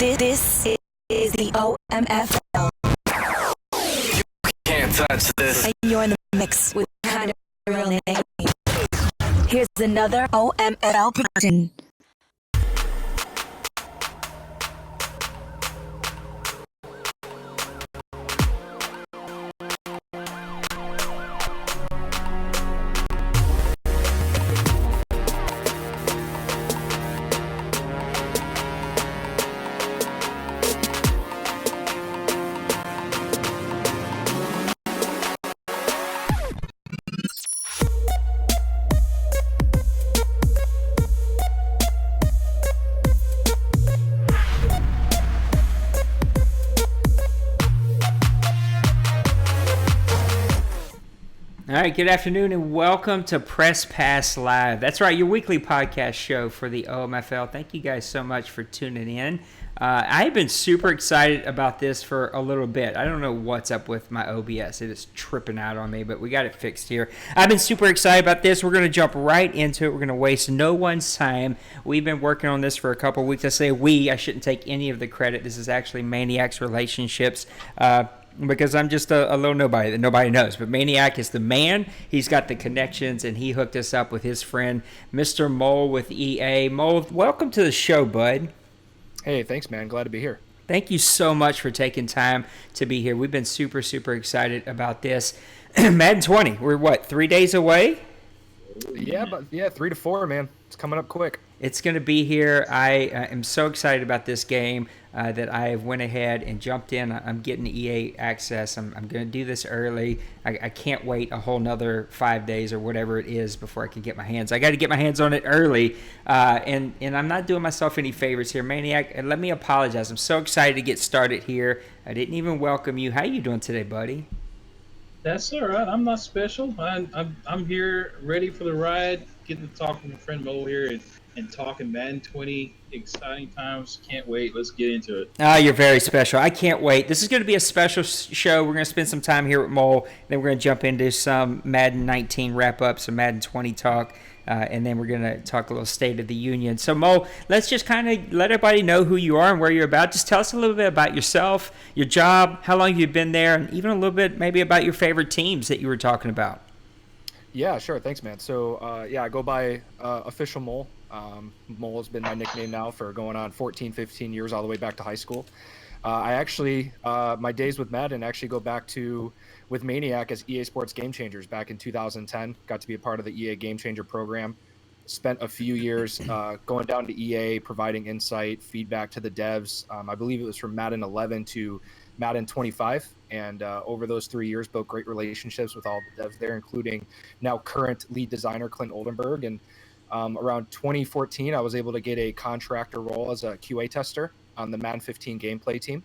This is the OMFL. Can't touch this. And you're in the mix with kind of real name. Here's another OMFL production. All right, good afternoon and welcome to Press Pass Live. That's right, your weekly podcast show for the OMFL. Thank you guys so much for tuning in. I've been super excited about this for a little bit. I don't know what's up with my OBS. It is tripping out on me, but we got it fixed here. I've been super excited about this. We're going to jump right into it. We're going to waste no one's time. We've been working on this for a couple weeks. I say we. I shouldn't take any of the credit. This is actually Maniac's Relationships. Because I'm just a little nobody that nobody knows. But Maniac is the man. He's got the connections, and he hooked us up with his friend, Mr. Mole with EA. Mole, welcome to the show, bud. Hey, thanks, man. Glad to be here. Thank you so much for taking time to be here. We've been super, super excited about this. Madden 20, we're what, 3 days away? Yeah, 3 to 4, man. It's coming up quick. It's going to be here. I am so excited about this game that I went ahead and jumped in. I'm getting EA access. I'm going to do this early. I can't wait a whole nother 5 days or whatever it is before I can get my hands. I got to get my hands on it early, and I'm not doing myself any favors here. Maniac, let me apologize. I'm so excited to get started here. I didn't even welcome you. How you doing today, buddy? That's all right. I'm not special. I'm here, ready for the ride. Getting to talk with my friend Mo here and talking Madden 20. Exciting times. Can't wait. Let's get into it. Oh, you're very special. I can't wait. This is going to be a special show. We're going to spend some time here with Mole. Then we're going to jump into some Madden 19 wrap-up, some Madden 20 talk. And then we're going to talk a little State of the Union. So, Mo, let's just kind of let everybody know who you are and where you're about. Just tell us a little bit about yourself, your job, how long you've been there, and even a little bit maybe about your favorite teams that you were talking about. Yeah, sure. Thanks, man. So, I go by Official Mole. Mole has been my nickname now for going on 14, 15 years, all the way back to high school. I actually, my days with Madden actually go back to with Maniac as EA Sports Game Changers back in 2010. Got to be a part of the EA Game Changer program. Spent a few years going down to EA, providing insight, feedback to the devs. I believe it was from Madden 11 to Madden 25. And over those 3 years, built great relationships with all the devs there, including now current lead designer Clint Oldenburg. And around 2014, I was able to get a contractor role as a QA tester on the Madden 15 gameplay team,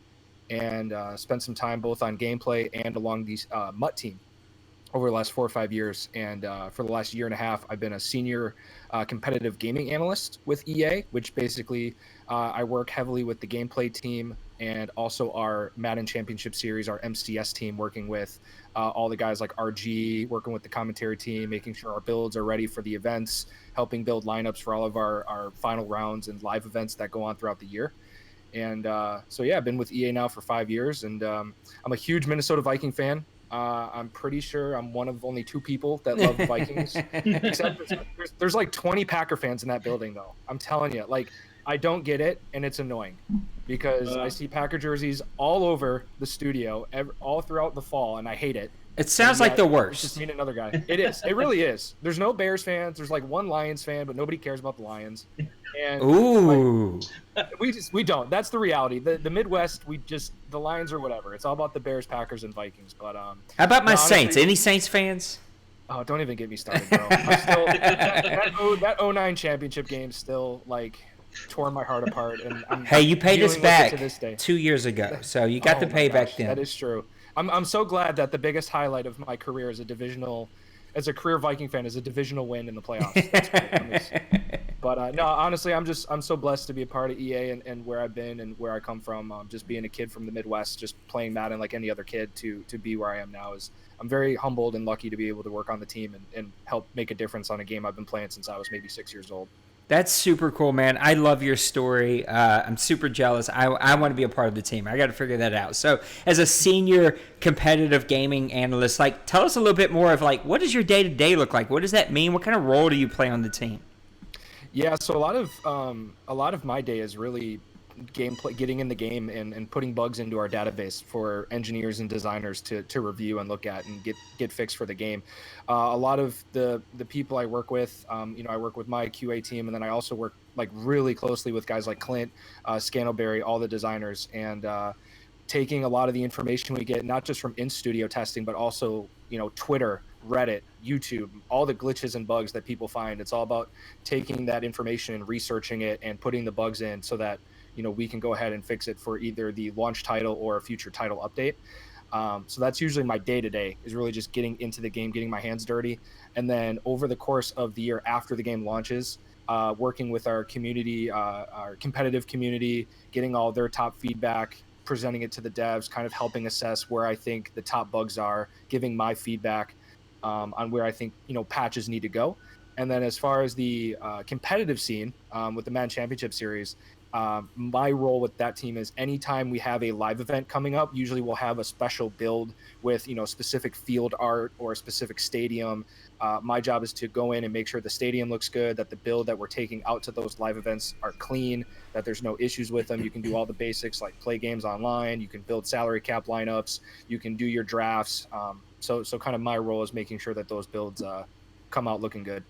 and spent some time both on gameplay and along the MUT team over the last 4 or 5 years. And for the last year and a half, I've been a senior competitive gaming analyst with EA, which basically I work heavily with the gameplay team and also our Madden Championship Series, our MCS team, working with all the guys like RG, working with the commentary team, making sure our builds are ready for the events, helping build lineups for all of our final rounds and live events that go on throughout the year. And I've been with EA now for 5 years, and I'm a huge Minnesota Viking fan. I'm pretty sure I'm one of only 2 people that love the Vikings. Except there's like 20 Packer fans in that building, though. I'm telling you, like, I don't get it, and it's annoying because I see Packer jerseys all over the studio, all throughout the fall, and I hate it. It sounds like the worst. Just mean another guy. It is. It really is. There's no Bears fans. There's like one Lions fan, but nobody cares about the Lions. And Ooh. like, we don't. That's the reality. The Midwest, the Lions or whatever. It's all about the Bears, Packers, and Vikings. But how about my honestly, Saints? Any Saints fans? Oh, don't even get me started, bro. I'm still, that 09 championship game still like tore my heart apart. And Hey, you paid us back to this day. 2 years ago, so you got the payback then. That is true. I'm so glad that the biggest highlight of my career as a career Viking fan is a divisional win in the playoffs. That's great. But no, honestly, I'm so blessed to be a part of EA and where I've been and where I come from. Just being a kid from the Midwest, just playing Madden like any other kid to be where I am now I'm very humbled and lucky to be able to work on the team and help make a difference on a game I've been playing since I was maybe 6 years old. That's super cool, man. I love your story. I'm super jealous. I want to be a part of the team. I got to figure that out. So, as a senior competitive gaming analyst, like, tell us a little bit more of like, what does your day to day look like? What does that mean? What kind of role do you play on the team? Yeah, so a lot of my day is really gameplay, getting in the game and putting bugs into our database for engineers and designers to review and look at and get fixed for the game. A lot of the people I work with, I work with my QA team, and then I also work like really closely with guys like Clint, Scantleberry, all the designers, and taking a lot of the information we get, not just from in studio testing, but also, Twitter, Reddit, YouTube, all the glitches and bugs that people find. It's all about taking that information and researching it and putting the bugs in so that, we can go ahead and fix it for either the launch title or a future title update. So that's usually my day to day, is really just getting into the game, getting my hands dirty. And then over the course of the year after the game launches, working with our community, our competitive community, getting all their top feedback, presenting it to the devs, kind of helping assess where I think the top bugs are, giving my feedback on where I think, patches need to go. And then as far as the competitive scene with the Madden Championship Series, my role with that team is anytime we have a live event coming up, usually we'll have a special build with, specific field art or a specific stadium. My job is to go in and make sure the stadium looks good, that the build that we're taking out to those live events are clean, that there's no issues with them. You can do all the basics like play games online. You can build salary cap lineups. You can do your drafts. So kind of my role is making sure that those builds come out looking good.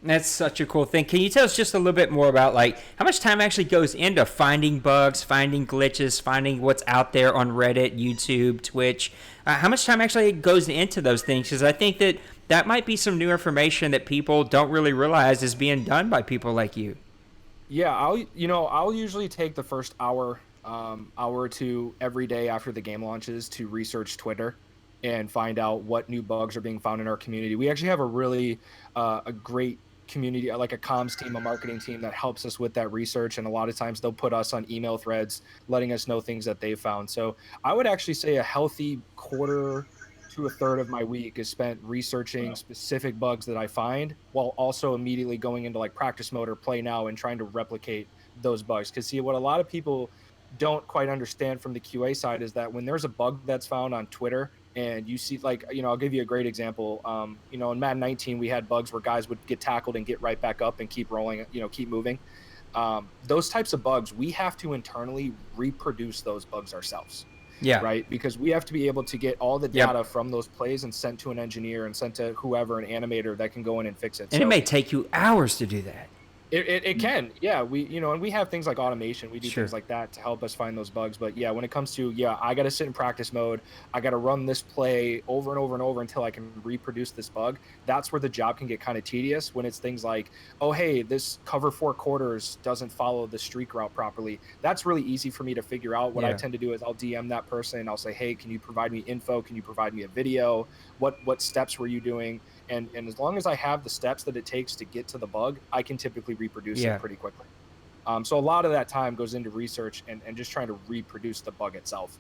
That's such a cool thing. Can you tell us just a little bit more about like how much time actually goes into finding bugs, finding glitches, finding what's out there on Reddit, YouTube, Twitch? How much time actually goes into those things? Because I think that might be some new information that people don't really realize is being done by people like you. Yeah, I'll usually take the first hour or two every day after the game launches to research Twitter and find out what new bugs are being found in our community. We actually have a really a great community, like a comms team, a marketing team that helps us with that research. And a lot of times they'll put us on email threads, letting us know things that they've found. So I would actually say a healthy quarter to a third of my week is spent researching specific bugs that I find, while also immediately going into like practice mode or play now and trying to replicate those bugs. Because see, what a lot of people don't quite understand from the QA side is that when there's a bug that's found on Twitter and you see, like, I'll give you a great example. In Madden 19, we had bugs where guys would get tackled and get right back up and keep rolling, keep moving. Those types of bugs, we have to internally reproduce those bugs ourselves. Yeah. Right. Because we have to be able to get all the data from those plays and sent to an engineer and sent to whoever, an animator that can go in and fix it. And it may take you hours to do that. It can, yeah. And we have things like automation. We do Sure. things like that to help us find those bugs. But yeah, when it comes to, I got to sit in practice mode. I got to run this play over and over and over until I can reproduce this bug. That's where the job can get kind of tedious, when it's things like, oh, hey, this cover 4 quarters doesn't follow the streak route properly. That's really easy for me to figure out. What I tend to do is I'll DM that person and I'll say, hey, can you provide me info? Can you provide me a video? What steps were you doing? And as long as I have the steps that it takes to get to the bug, I can typically reproduce it pretty quickly. So a lot of that time goes into research and just trying to reproduce the bug itself.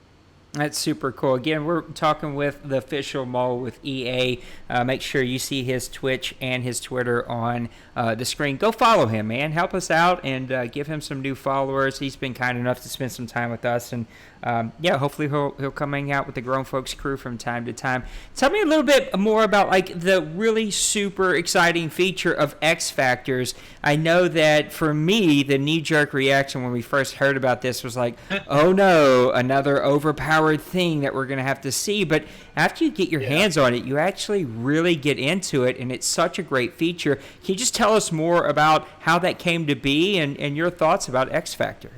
That's super cool. Again, we're talking with the official mole with EA. Make sure you see his Twitch and his Twitter on the screen. Go follow him, man. Help us out and give him some new followers. He's been kind enough to spend some time with us, and hopefully he'll come hang out with the Grown Folks crew from time to time. Tell me a little bit more about like the really super exciting feature of X Factors. I know that for me, the knee-jerk reaction when we first heard about this was like, oh no, another overpowered thing that we're going to have to see. But after you get your hands on it, you actually really get into it, and it's such a great feature. Can you just tell us more about how that came to be and your thoughts about X Factor?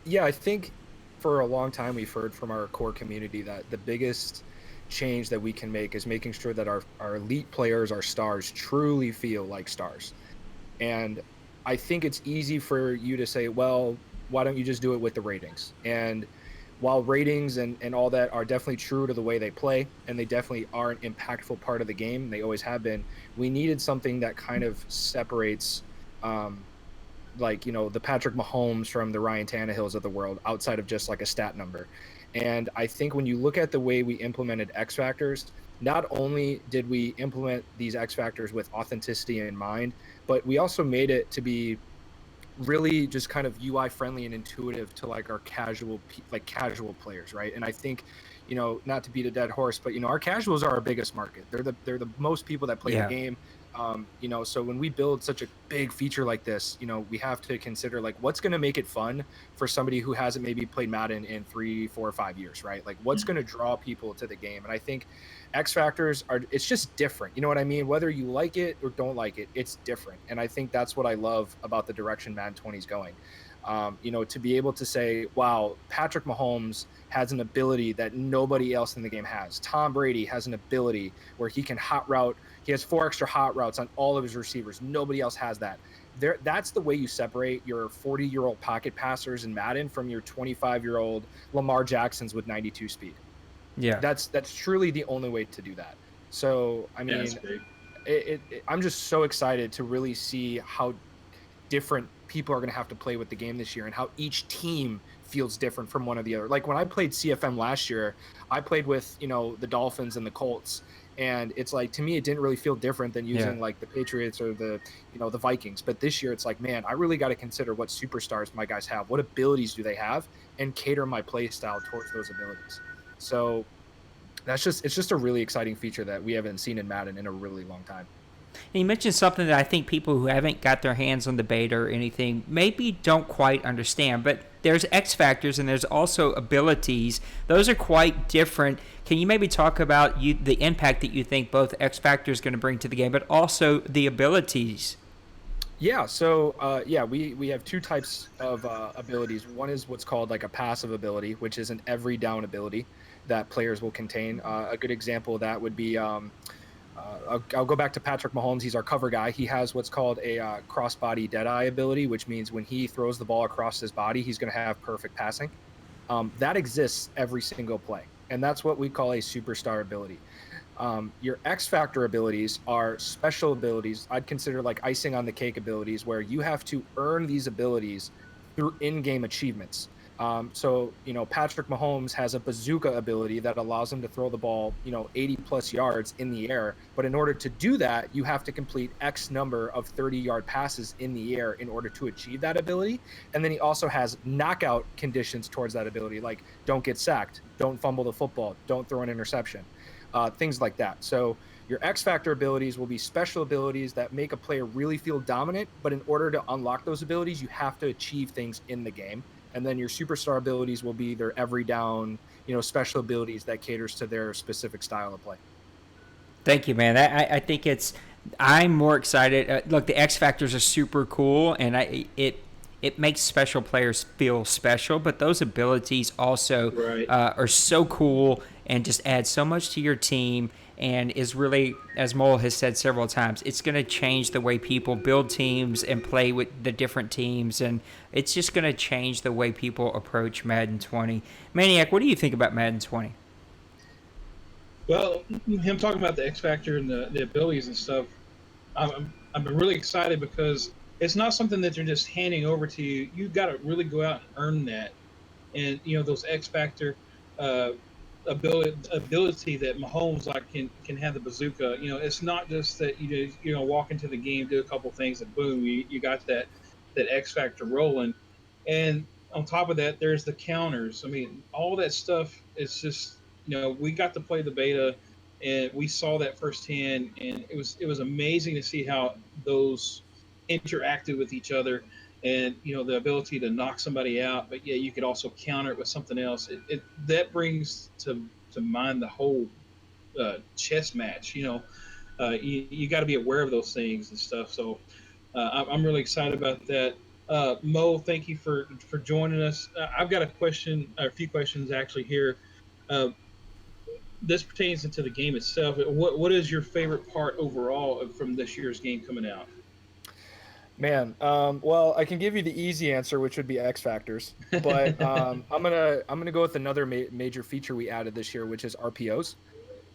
Yeah, I think for a long time we've heard from our core community that the biggest change that we can make is making sure that our elite players, our stars, truly feel like stars. And I think it's easy for you to say, well, why don't you just do it with the ratings? And while ratings and all that are definitely true to the way they play, and they definitely are an impactful part of the game, they always have been, we needed something that kind of separates the Patrick Mahomes from the Ryan Tannehills of the world, outside of just like a stat number. And I think when you look at the way we implemented X Factors, not only did we implement these X factors with authenticity in mind, but we also made it to be really just kind of UI friendly and intuitive to like our casual players, right? And I think, not to beat a dead horse, but our casuals are our biggest market. They're the most people that play the Yeah. game. So when we build such a big feature like this, we have to consider like what's going to make it fun for somebody who hasn't maybe played Madden in 3, 4, 5 years, right? Like what's going to draw people to the game. And I think X factors it's just different. You know what I mean? Whether you like it or don't like it, it's different. And I think that's what I love about the direction Madden 20 is going. To be able to say, wow, Patrick Mahomes has an ability that nobody else in the game has. Tom Brady has an ability where he can hot route. He has 4 extra hot routes on all of his receivers. Nobody else has that. That's the way you separate your 40-year-old pocket passers in Madden from your 25-year-old Lamar Jacksons with 92 speed. Yeah. That's truly the only way to do that. So I Yeah, that's mean, great. I'm just so excited to really see how different people are going to have to play with the game this year and how each team feels different from one or the other. Like when I played CFM last year, I played with, the Dolphins and the Colts. And it's like, to me, it didn't really feel different than Yeah. using like the Patriots or the Vikings. But this year it's like, man, I really got to consider what superstars my guys have. What abilities do they have and cater my play style towards those abilities. So it's just a really exciting feature that we haven't seen in Madden in a really long time. And you mentioned something that I think people who haven't got their hands on the beta or anything maybe don't quite understand, but there's X factors and there's also abilities. Those are quite different. Can you maybe talk about the impact that you think both X factor is going to bring to the game, but also the abilities? Yeah, so we have two types of abilities. One is what's called like a passive ability, which is an every down ability that players will contain. A good example of that would be I'll go back to Patrick Mahomes. He's our cover guy. He has what's called a crossbody deadeye ability, which means when he throws the ball across his body, he's going to have perfect passing. That exists every single play, and that's what we call a superstar ability. Your X Factor abilities are special abilities. I'd consider like icing on the cake abilities where you have to earn these abilities through in-game achievements. Patrick Mahomes has a bazooka ability that allows him to throw the ball, 80 plus yards in the air. But in order to do that, you have to complete X number of 30-yard passes in the air in order to achieve that ability. And then he also has knockout conditions towards that ability, like don't get sacked, don't fumble the football, don't throw an interception, things like that. So your X Factor abilities will be special abilities that make a player really feel dominant. But in order to unlock those abilities, you have to achieve things in the game. And then your superstar abilities will be their every down, special abilities that caters to their specific style of play. Thank you, man. I think I'm more excited. Look, the X factors are super cool, and it makes special players feel special. But those abilities also Right. are so cool and just add so much to your team. And is really, as Mole has said several times, it's going to change the way people build teams and play with the different teams, and it's just going to change the way people approach Madden 20. Maniac, what do you think about Madden 20? Well, him talking about the X Factor and the abilities and stuff, I'm really excited because it's not something that they're just handing over to you. You've got to really go out and earn that. And those X Factor uh, ability that Mahomes like can have the bazooka. It's not just that walk into the game, do a couple things, and boom, you got that X Factor rolling. And on top of that, there's the counters. I mean, all that stuff is just we got to play the beta, and we saw that firsthand, and it was amazing to see how those interacted with each other, and the ability to knock somebody out, but yeah, you could also counter it with something else. It that brings to mind the whole chess match. You got to be aware of those things and stuff. So I'm really excited about that. Mo, thank you for joining us. I've got a few questions actually here. Uh, this pertains into the game itself. What is your favorite part overall from this year's game coming out? Man, well, I can give you the easy answer, which would be X factors, but I'm gonna go with another major feature we added this year, which is RPOs.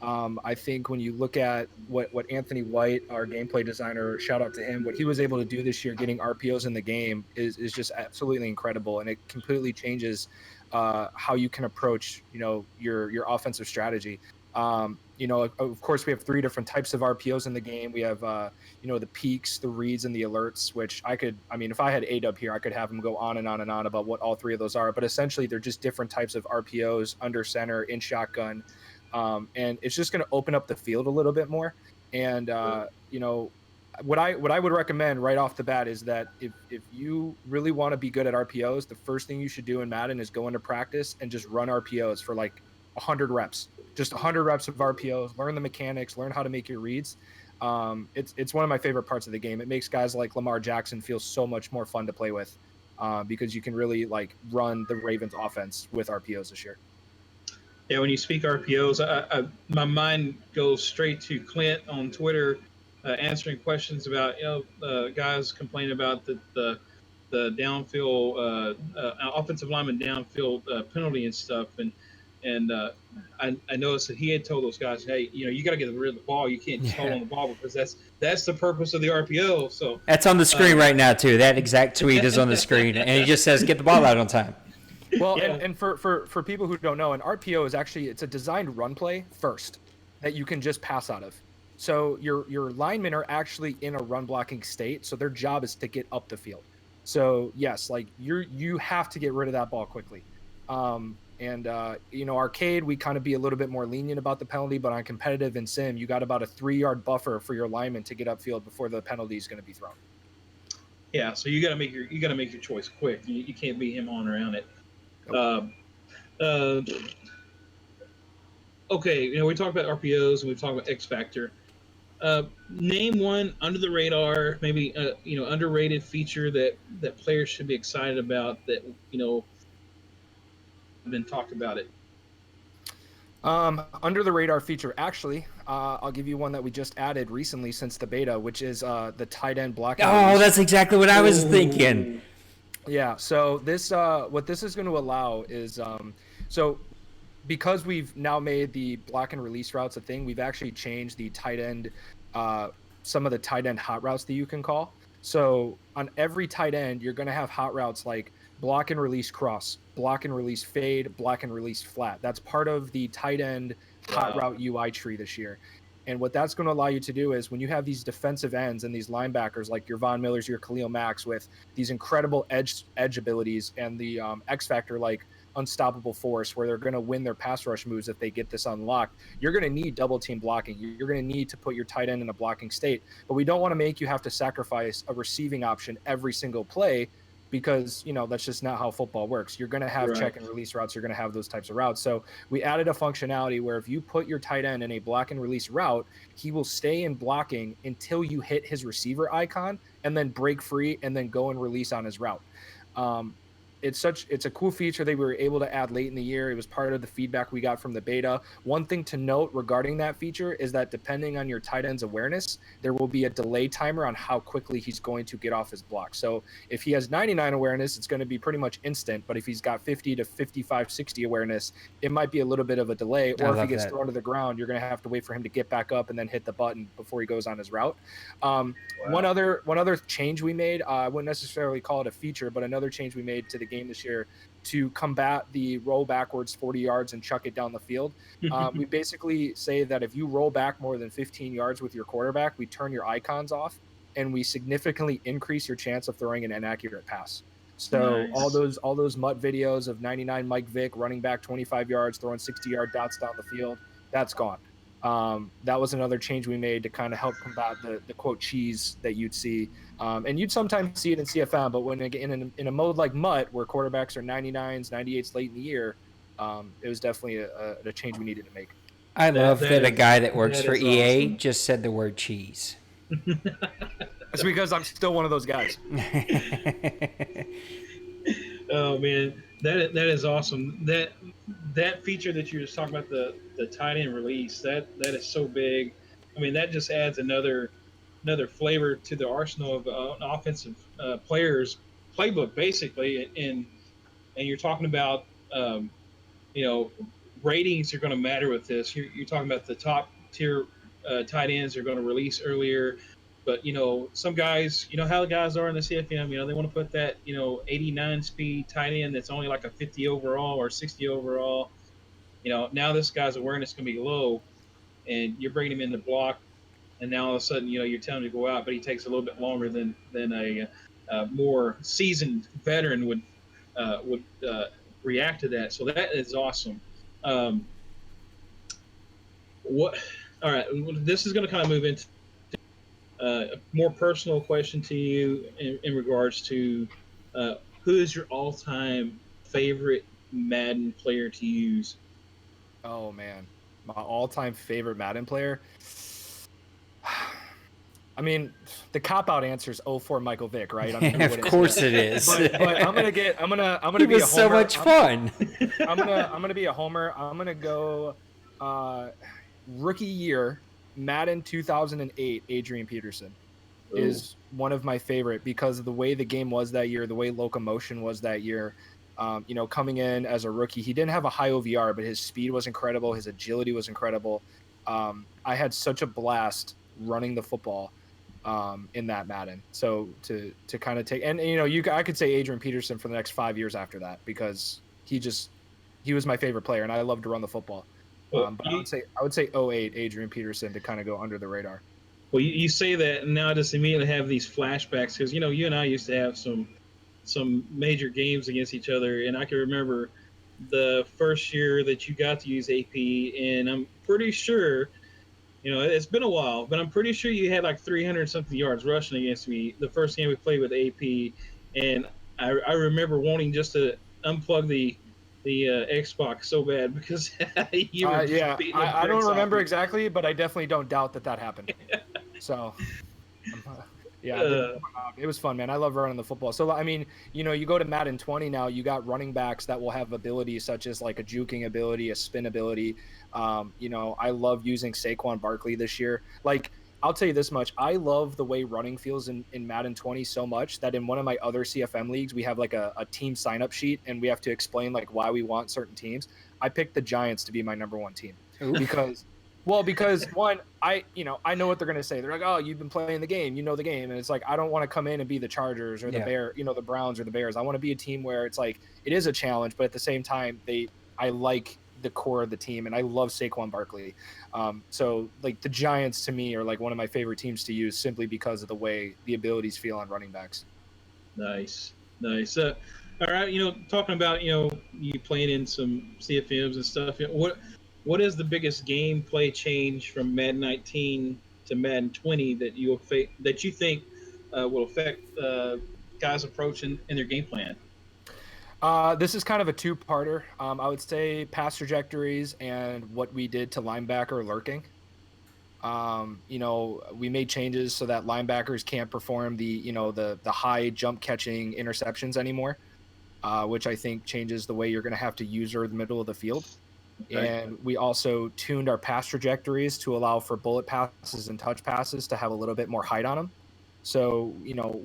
I think when you look at what Anthony White, our gameplay designer, shout out to him, what he was able to do this year, getting RPOs in the game is just absolutely incredible, and it completely changes how you can approach your offensive strategy. Of course, we have 3 different types of RPOs in the game. We have, the peaks, the reads, and the alerts, which if I had A-Dub here, I could have him go on and on and on about what all 3 of those are. But essentially, they're just different types of RPOs, under center, in shotgun. And it's just going to open up the field a little bit more. And, what I would recommend right off the bat is that if you really want to be good at RPOs, the first thing you should do in Madden is go into practice and just run RPOs for like 100 reps. Just 100 reps of RPOs, learn the mechanics, learn how to make your reads. It's one of my favorite parts of the game. It makes guys like Lamar Jackson feel so much more fun to play with, because you can really like run the Ravens offense with RPOs this year. Yeah, when you speak RPOs, my mind goes straight to Clint on Twitter, answering questions about guys complaining about the downfield offensive lineman downfield penalty and stuff, and I noticed that he had told those guys, hey, you got to get rid of the ball. You can't just hold on the ball because that's the purpose of the RPO. So that's on the screen right now too. That exact tweet is on the screen, and he just says, "Get the ball out on time." Well, yeah. and for people who don't know, an RPO is actually, it's a designed run play first that you can just pass out of. So your linemen are actually in a run blocking state, so their job is to get up the field. So yes, like you have to get rid of that ball quickly. Arcade, we kind of be a little bit more lenient about the penalty, but on competitive and sim, you got about a 3-yard buffer for your lineman to get upfield before the penalty is going to be thrown. Yeah, so you got to make your choice quick. You can't beat him on around it. Nope. Okay, we talked about RPOs and we talked about X Factor. Name one under the radar, maybe underrated feature that players should be excited about that been talked about it. Under the radar feature, actually, I'll give you one that we just added recently since the beta, which is the tight end blocking. Oh, that's exactly what I was thinking. Yeah. So this, what this is going to allow is, because we've now made the block and release routes a thing, we've actually changed the tight end, some of the tight end hot routes that you can call. So on every tight end, you're going to have hot routes like block and release cross, block and release fade, block and release flat. That's part of the tight end hot route UI tree this year. And what that's going to allow you to do is when you have these defensive ends and these linebackers like your Von Millers, your Khalil Macks with these incredible edge abilities and the X factor like unstoppable force where they're going to win their pass rush moves if they get this unlocked, you're going to need double team blocking. You're going to need to put your tight end in a blocking state. But we don't want to make you have to sacrifice a receiving option every single play, because that's just not how football works. You're going to have check and release routes. You're going to have those types of routes. So we added a functionality where if you put your tight end in a block and release route, he will stay in blocking until you hit his receiver icon and then break free and then go and release on his route. It's a cool feature that we were able to add late in the year. It was part of the feedback we got from the beta. One thing to note regarding that feature is that depending on your tight end's awareness, there will be a delay timer on how quickly he's going to get off his block. So if he has 99 awareness, it's going to be pretty much instant. But if he's got 50 to 55, 60 awareness, it might be a little bit of a delay. Or if he gets thrown to the ground, you're going to have to wait for him to get back up and then hit the button before he goes on his route. One other change we made, I wouldn't necessarily call it a feature, but another change we made to the game this year to combat the roll backwards 40 yards and chuck it down the field. We basically say that if you roll back more than 15 yards with your quarterback, we turn your icons off and we significantly increase your chance of throwing an inaccurate pass. So nice. all those MUT videos of 99 Mike Vick running back 25 yards, throwing 60-yard dots down the field, that's gone. That was another change we made to kind of help combat the quote cheese that you'd see. And you'd sometimes see it in CFM, but when in a mode like MUT where quarterbacks are 99s, 98s late in the year, it was definitely a change we needed to make. I love that a guy that works for EA awesome. Just said the word cheese. It's because I'm still one of those guys. Oh man, that is awesome. That feature that you were just talking about, the tight end release, that is so big. I mean, that just adds another flavor to the arsenal of an offensive players playbook, basically. And you're talking about ratings are going to matter with this. You're talking about the top tier tight ends are going to release earlier. But, some guys, how the guys are in the CFM, they want to put that, 89 speed tight end that's only like a 50 overall or 60 overall. Now this guy's awareness is going to be low. and you're bringing him in to block, and now all of a sudden, you're telling him to go out, but he takes a little bit longer than a more seasoned veteran would react to that. So that is awesome. Um, what? All right, this is going to kind of move into a more personal question to you in regards to who is your all-time favorite Madden player to use? Oh man, my all-time favorite Madden player. I mean, the cop-out answer is 04 Michael Vick, right? I mean, Of what is course it? it is. But I'm He gonna be a was so homer. much fun. I'm gonna be a homer. I'm gonna go uh, rookie year Madden 2008. Adrian Peterson Oh, is one of my favorite because of the way the game was that year, the way locomotion was that year. Coming in as a rookie, he didn't have a high OVR, but his speed was incredible. His agility was incredible. I had such a blast running the football in that Madden. So to kind of take and I could say Adrian Peterson for the next 5 years after that because he was my favorite player and I loved to run the football. well, But I would say '08 Adrian Peterson to kind of go under the radar. you say that, and now I just immediately have these flashbacks because you and I used to have some major games against each other, and I can remember the first year that you got to use AP, and I'm pretty sure. It's been a while, but I'm pretty sure you had like 300 something yards rushing against me the first game we played with AP, and I remember wanting just to unplug the Xbox so bad because you were just Yeah, beating the I don't bricks off remember me. exactly, but I definitely don't doubt that happened. So, yeah, Uh, it was fun, man. I love running the football. So, I mean, you go to Madden 20 now, you got running backs that will have abilities such as like a juking ability, a spin ability. I love using Saquon Barkley this year. Like, I'll tell you this much. I love the way running feels in Madden 20 so much that in one of my other CFM leagues, we have like a team sign up sheet and we have to explain like why we want certain teams. I picked the Giants to be my number one team Oof. because one, I know what they're gonna say. They're like, "Oh, you've been playing the game, you know the game," and it's like I don't want to come in and be the Chargers or the Yeah. the Browns or the Bears. I want to be a team where it's like it is a challenge, but at the same time, I like the core of the team, and I love Saquon Barkley. So like the Giants to me are like one of my favorite teams to use simply because of the way the abilities feel on running backs. nice, nice. All right, talking about you playing in some CFMs and stuff. What is the biggest gameplay change from Madden 19 to Madden 20 that you think will affect guys' approach in their game plan? This is kind of a two-parter. I would say pass trajectories and what we did to linebacker lurking. We made changes so that linebackers can't perform the high jump catching interceptions anymore, which I think changes the way you're going to have to use her in the middle of the field. Okay. And we also tuned our pass trajectories to allow for bullet passes and touch passes to have a little bit more height on them. So,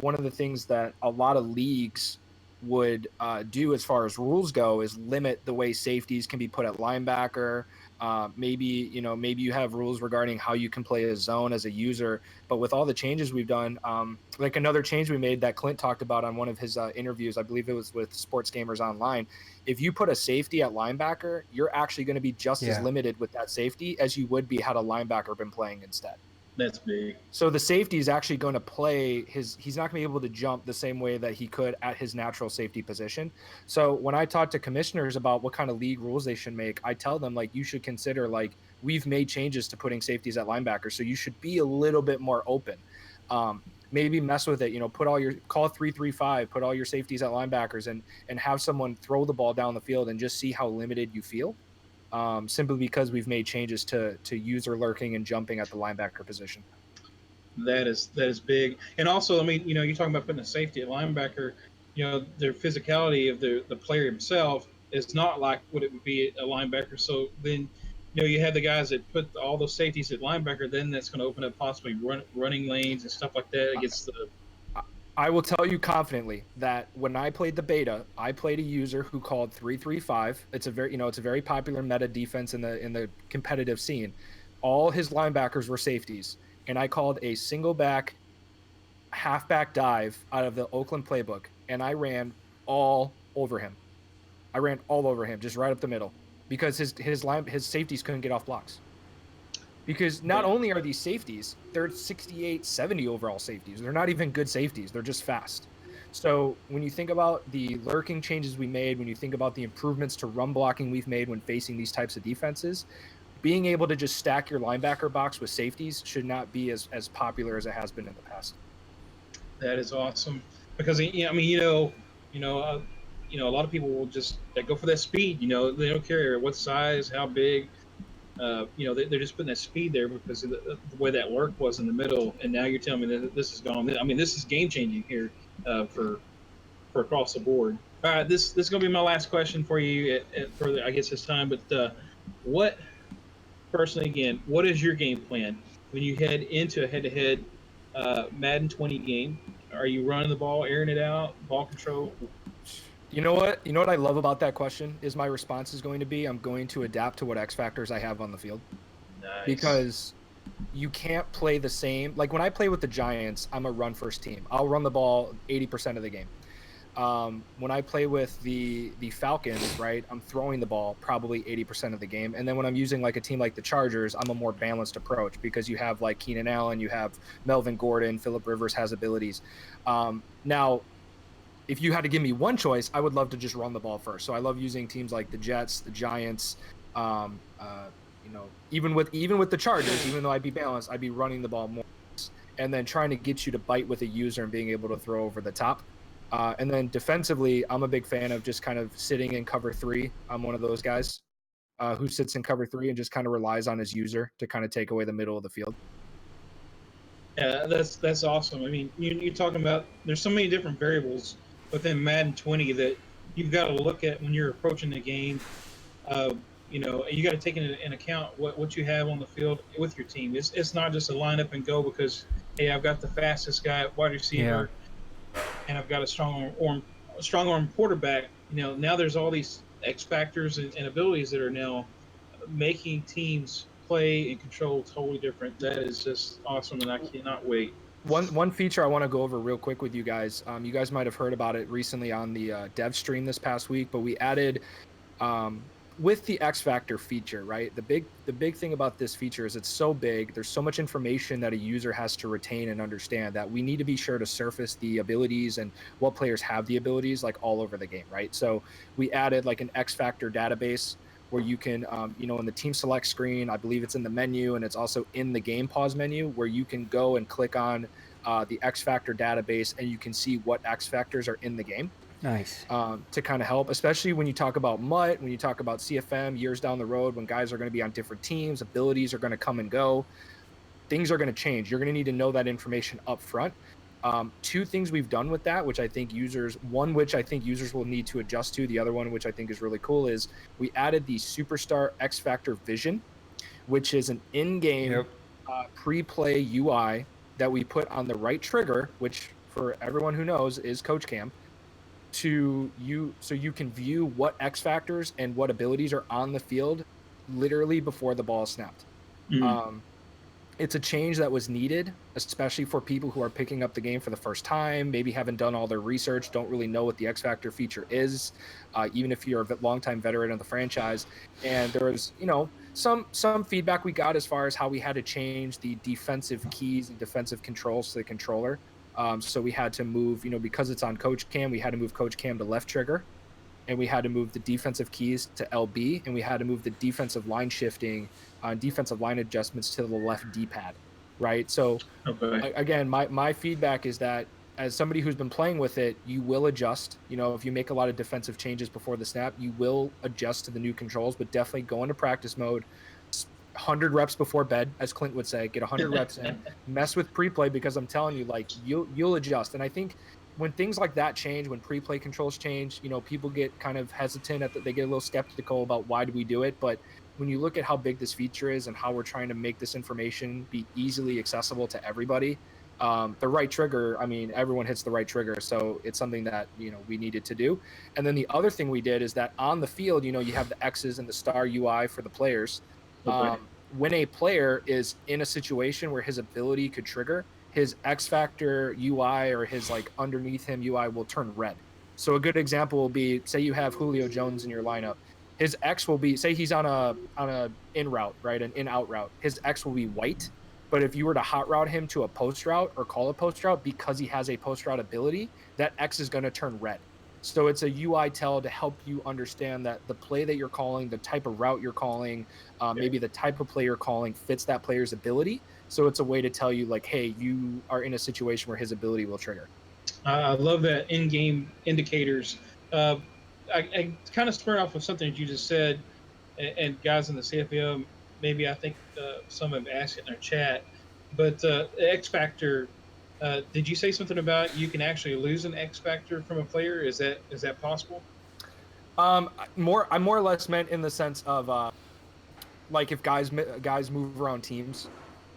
one of the things that a lot of leagues would do as far as rules go is limit the way safeties can be put at linebacker. Maybe you have rules regarding how you can play a zone as a user. But with all the changes we've done, like another change we made that Clint talked about on one of his interviews, I believe it was with Sports Gamers Online. If you put a safety at linebacker, you're actually going to be just as Yeah. limited with that safety as you would be had a linebacker been playing instead. That's big. So the safety is actually going to play he's not going to be able to jump the same way that he could at his natural safety position. So when I talk to commissioners about what kind of league rules they should make, I tell them like you should consider like we've made changes to putting safeties at linebacker. So you should be a little bit more open. Maybe mess with it, put all your call 3-3-5, put all your safeties at linebackers and have someone throw the ball down the field and just see how limited you feel. Simply because we've made changes to user lurking and jumping at the linebacker position. That is big. And also, I mean, you're talking about putting a safety at linebacker. Their physicality of the player himself is not like what it would be a linebacker. So then, you have the guys that put all those safeties at linebacker. Then that's going to open up possibly running lanes and stuff like that against the. I will tell you confidently that when I played the beta, I played a user who called 3-3-5. It's a very popular meta defense in the competitive scene. All his linebackers were safeties, and I called a single back halfback dive out of the Oakland playbook, and I ran all over him. I ran all over him, just right up the middle, because his safeties couldn't get off blocks. Because not only are these safeties, they're 68, 70 overall safeties. They're not even good safeties. They're just fast. So when you think about the lurking changes we made, when you think about the improvements to run blocking we've made when facing these types of defenses, being able to just stack your linebacker box with safeties should not be as popular as it has been in the past. That is awesome because I mean, you know, a lot of people will just they go for that speed. They don't care what size, how big. They're just putting that speed there because of the way that lurk was in the middle. And now you're telling me that this is gone. I mean, this is game changing here for across the board. All right, this is gonna be my last question for you for I guess this time. But what personally, again, what is your game plan when you head into a head-to-head Madden 20 game? Are you running the ball, airing it out, ball control? You know what? You know what I love about that question is my response is going to be I'm going to adapt to what X factors I have on the field. Nice. Because you can't play the same. Like when I play with the Giants, I'm a run first team. I'll run the ball 80% of the game. When I play with the Falcons, right, I'm throwing the ball probably 80% of the game. And then when I'm using like a team like the Chargers, I'm a more balanced approach because you have like Keenan Allen, you have Melvin Gordon, Phillip Rivers has abilities. Now, if you had to give me one choice, I would love to just run the ball first. So I love using teams like the Jets, the Giants, even with the Chargers, even though I'd be balanced, I'd be running the ball more and then trying to get you to bite with a user and being able to throw over the top. And then defensively, I'm a big fan of just kind of sitting in cover three. I'm one of those guys who sits in cover three and just kind of relies on his user to kind of take away the middle of the field. Yeah, that's awesome. I mean, you're talking about there's so many different variables within Madden 20 that you've got to look at when you're approaching the game. You got to take in account what you have on the field with your team. It's not just a line up and go because hey, I've got the fastest guy at wide Yeah. receiver and I've got a strong arm quarterback. Now there's all these X factors and abilities that are now making teams play and control totally different. That is just awesome, and I cannot wait. One feature I want to go over real quick with you guys. You guys might have heard about it recently on the dev stream this past week, but we added with the X Factor feature, right? The big thing about this feature is it's so big. There's so much information that a user has to retain and understand that we need to be sure to surface the abilities and what players have the abilities like all over the game, right? So we added like an X Factor database where you can, in the team select screen, I believe it's in the menu and it's also in the game pause menu where you can go and click on the X Factor database and you can see what X Factors are in the game. Nice. To kind of help, especially when you talk about MUT, when you talk about CFM years down the road, when guys are going to be on different teams, abilities are going to come and go, things are going to change. You're going to need to know that information up front. Two things we've done with that, which I think users will need to adjust to. The other one, which I think is really cool, is we added the Superstar X Factor Vision, which is an in-game Yep. pre-play UI that we put on the right trigger, which for everyone who knows is Coach Cam so you can view what X factors and what abilities are on the field literally before the ball is snapped. Mm. It's a change that was needed, especially for people who are picking up the game for the first time, maybe haven't done all their research, don't really know what the X Factor feature is, even if you're a longtime veteran of the franchise. And there was, some feedback we got as far as how we had to change the defensive keys and defensive controls to the controller. So we had to move, because it's on Coach Cam, we had to move Coach Cam to left trigger, and we had to move the defensive keys to LB, and we had to move the defensive line shifting, defensive line adjustments to the left D-pad, right? So Okay. again, my feedback is that as somebody who's been playing with it, you will adjust. If you make a lot of defensive changes before the snap, you will adjust to the new controls, but definitely go into practice mode. 100 reps before bed, as Clint would say, get 100 reps in, mess with pre-play, because I'm telling you, like you'll adjust. And I think when things like that change, when pre-play controls change, people get kind of hesitant they get a little skeptical about why do we do it. But when you look at how big this feature is and how we're trying to make this information be easily accessible to everybody, the right trigger, I mean, everyone hits the right trigger. So it's something that, we needed to do. And then the other thing we did is that on the field, you have the X's and the star UI for the players. Okay. When a player is in a situation where his ability could trigger, his X Factor UI or his like underneath him UI will turn red. So a good example will be, say you have Julio Jones in your lineup. his X will be, say he's on a in route, right, an in out route. His X will be white, but if you were to hot route him to a post route or call a post route, because he has a post route ability, that X is going to turn red. So it's a UI tell to help you understand that the play that you're calling, the type of route you're calling, maybe the type of play you're calling fits that player's ability. So it's a way to tell you like, hey, you are in a situation where his ability will trigger. I love that in-game indicators. Uh, I kind of spur off of something that you just said, and guys in the CFL, maybe I think some have asked it in their chat, but X Factor. Did you say something about you can actually lose an X Factor from a player? Is that possible? I more or less meant in the sense of like if guys move around teams,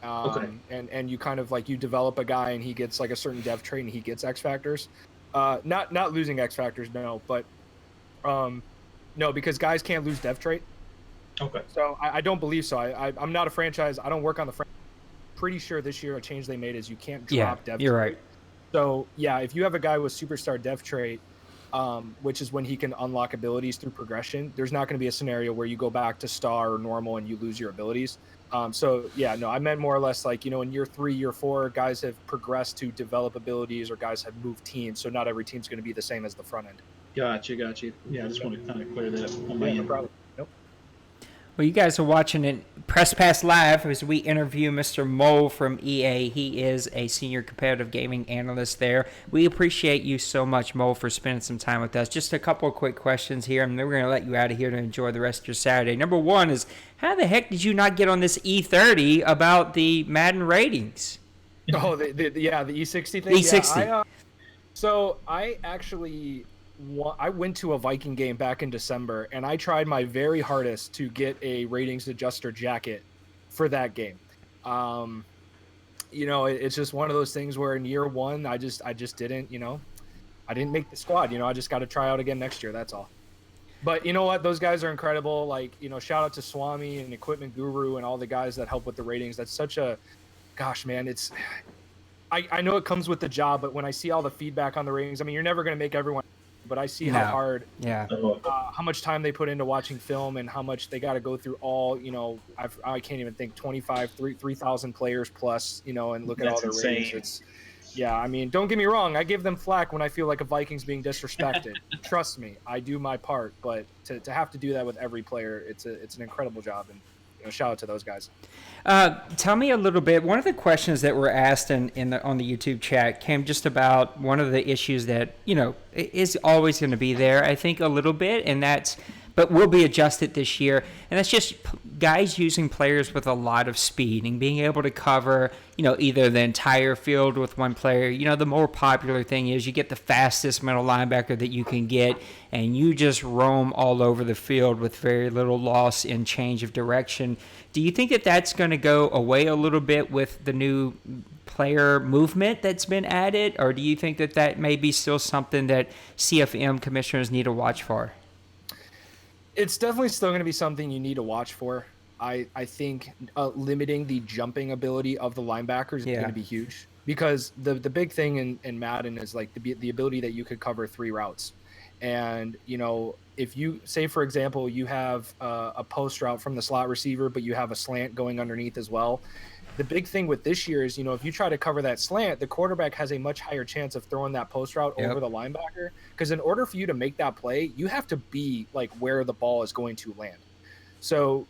Okay. and you kind of like you develop a guy and he gets like a certain dev trait and he gets X factors. Not losing X factors, no, but no, because guys can't lose dev trait. Okay. So I don't believe so. I'm not a franchise. I don't work on the franchise. Pretty sure this year a change they made is you can't drop dev you're trait. right. So yeah, if you have a guy with superstar dev trait, which is when he can unlock abilities through progression, there's not going to be a scenario where you go back to star or normal and you lose your abilities. So yeah, no, I meant more or less like, in year 3, year 4, guys have progressed to develop abilities or guys have moved teams. So not every team's going to be the same as the front end. Gotcha. Yeah, I just want to kind of clear that up on my Yeah, no end. problem. Nope. Well, you guys are watching it Press Pass Live as we interview Mr. Mole from EA. He is a senior competitive gaming analyst there. We appreciate you so much, Mole, for spending some time with us. Just a couple of quick questions here, and then we're going to let you out of here to enjoy the rest of your Saturday. Number one is, how the heck did you not get on this E30 about the Madden ratings? Oh, the E60 thing? E60. Yeah, so I actually I went to a Viking game back in December, and I tried my very hardest to get a ratings adjuster jacket for that game. It's just one of those things where in year 1, I just didn't, I didn't make the squad. I just got to try out again next year. That's all. But you know what? Those guys are incredible. Like, shout out to Swami and Equipment Guru and all the guys that help with the ratings. That's such a, gosh, man, I know it comes with the job, but when I see all the feedback on the ratings, I mean, you're never going to make everyone, but I see how hard, how much time they put into watching film and how much they got to go through all, I can't even think 3,000 players plus, and look at all their ratings. Yeah, I mean, don't get me wrong. I give them flack when I feel like a Viking's being disrespected. Trust me, I do my part, but to have to do that with every player, it's an incredible job, and shout out to those guys. Tell me a little bit. One of the questions that were asked on the YouTube chat came just about one of the issues that is always going to be there. I think a little bit, but will be adjusted this year, and that's just guys using players with a lot of speed and being able to cover either the entire field with one player. The more popular thing is you get the fastest middle linebacker that you can get, and you just roam all over the field with very little loss in change of direction. Do you think that that's going to go away a little bit with the new player movement that's been added, or do you think that that may be still something that CFM commissioners need to watch for? It's definitely still going to be something you need to watch for. I think limiting the jumping ability of the linebackers is going to be huge, because the big thing in Madden is like the ability that you could cover 3 routes. And, if you say, for example, you have a post route from the slot receiver, but you have a slant going underneath as well. The big thing with this year is, if you try to cover that slant, the quarterback has a much higher chance of throwing that post route over the linebacker. Because in order for you to make that play, you have to be like where the ball is going to land. So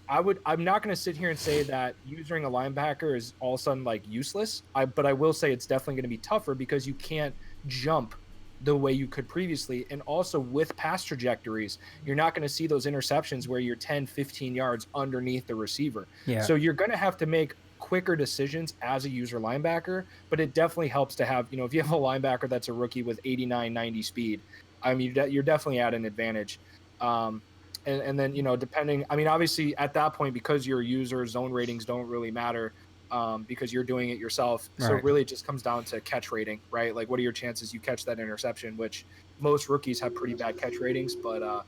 I'm not going to sit here and say that using a linebacker is all of a sudden like useless. But I will say it's definitely going to be tougher because you can't jump the way you could previously. And also with pass trajectories, you're not going to see those interceptions where you're 10, 15 yards underneath the receiver. Yeah. So you're going to have to make quicker decisions as a user linebacker, but it definitely helps to have, if you have a linebacker that's a rookie with 89, 90 speed, I mean, you're definitely at an advantage. And then, depending, I mean, obviously at that point, because your user zone ratings don't really matter, because you're doing it yourself. Right. So really it just comes down to catch rating, right? Like, what are your chances you catch that interception, which most rookies have pretty bad catch ratings, but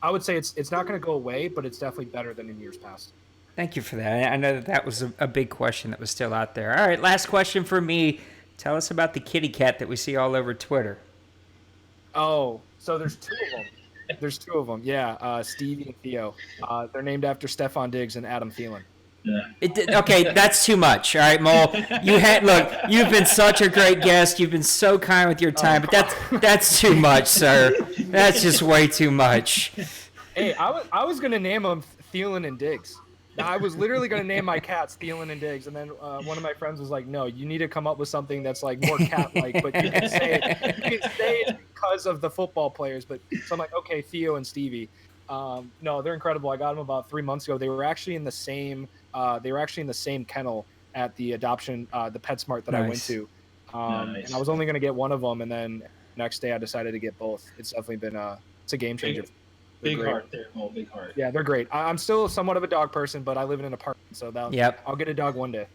I would say it's not going to go away, but it's definitely better than in years past. Thank you for that. I know that was a big question that was still out there. All right, last question for me. Tell us about the kitty cat that we see all over Twitter. Oh, so there's 2 of them. There's two of them. Yeah, Stevie and Theo. They're named after Stephon Diggs and Adam Thielen. Yeah. Okay, that's too much. All right, Mole. You've been such a great guest. You've been so kind with your time, but that's too much, sir. That's just way too much. Hey, I was gonna name them Thielen and Diggs. I was literally gonna name my cats Thielen and Diggs, and then one of my friends was like, "No, you need to come up with something that's like more cat-like, but you can say it's because of the football players." But so I'm like, "Okay, Theo and Stevie." No, they're incredible. I got them about 3 months ago. They were actually in the same. They were actually in the same kennel at the adoption, the PetSmart that I went to. And I was only gonna get one of them, and then next day I decided to get both. It's definitely been it's a game changer. Big heart there, Mo. Big heart. Yeah, they're great. I'm still somewhat of a dog person, but I live in an apartment, so I'll get a dog one day.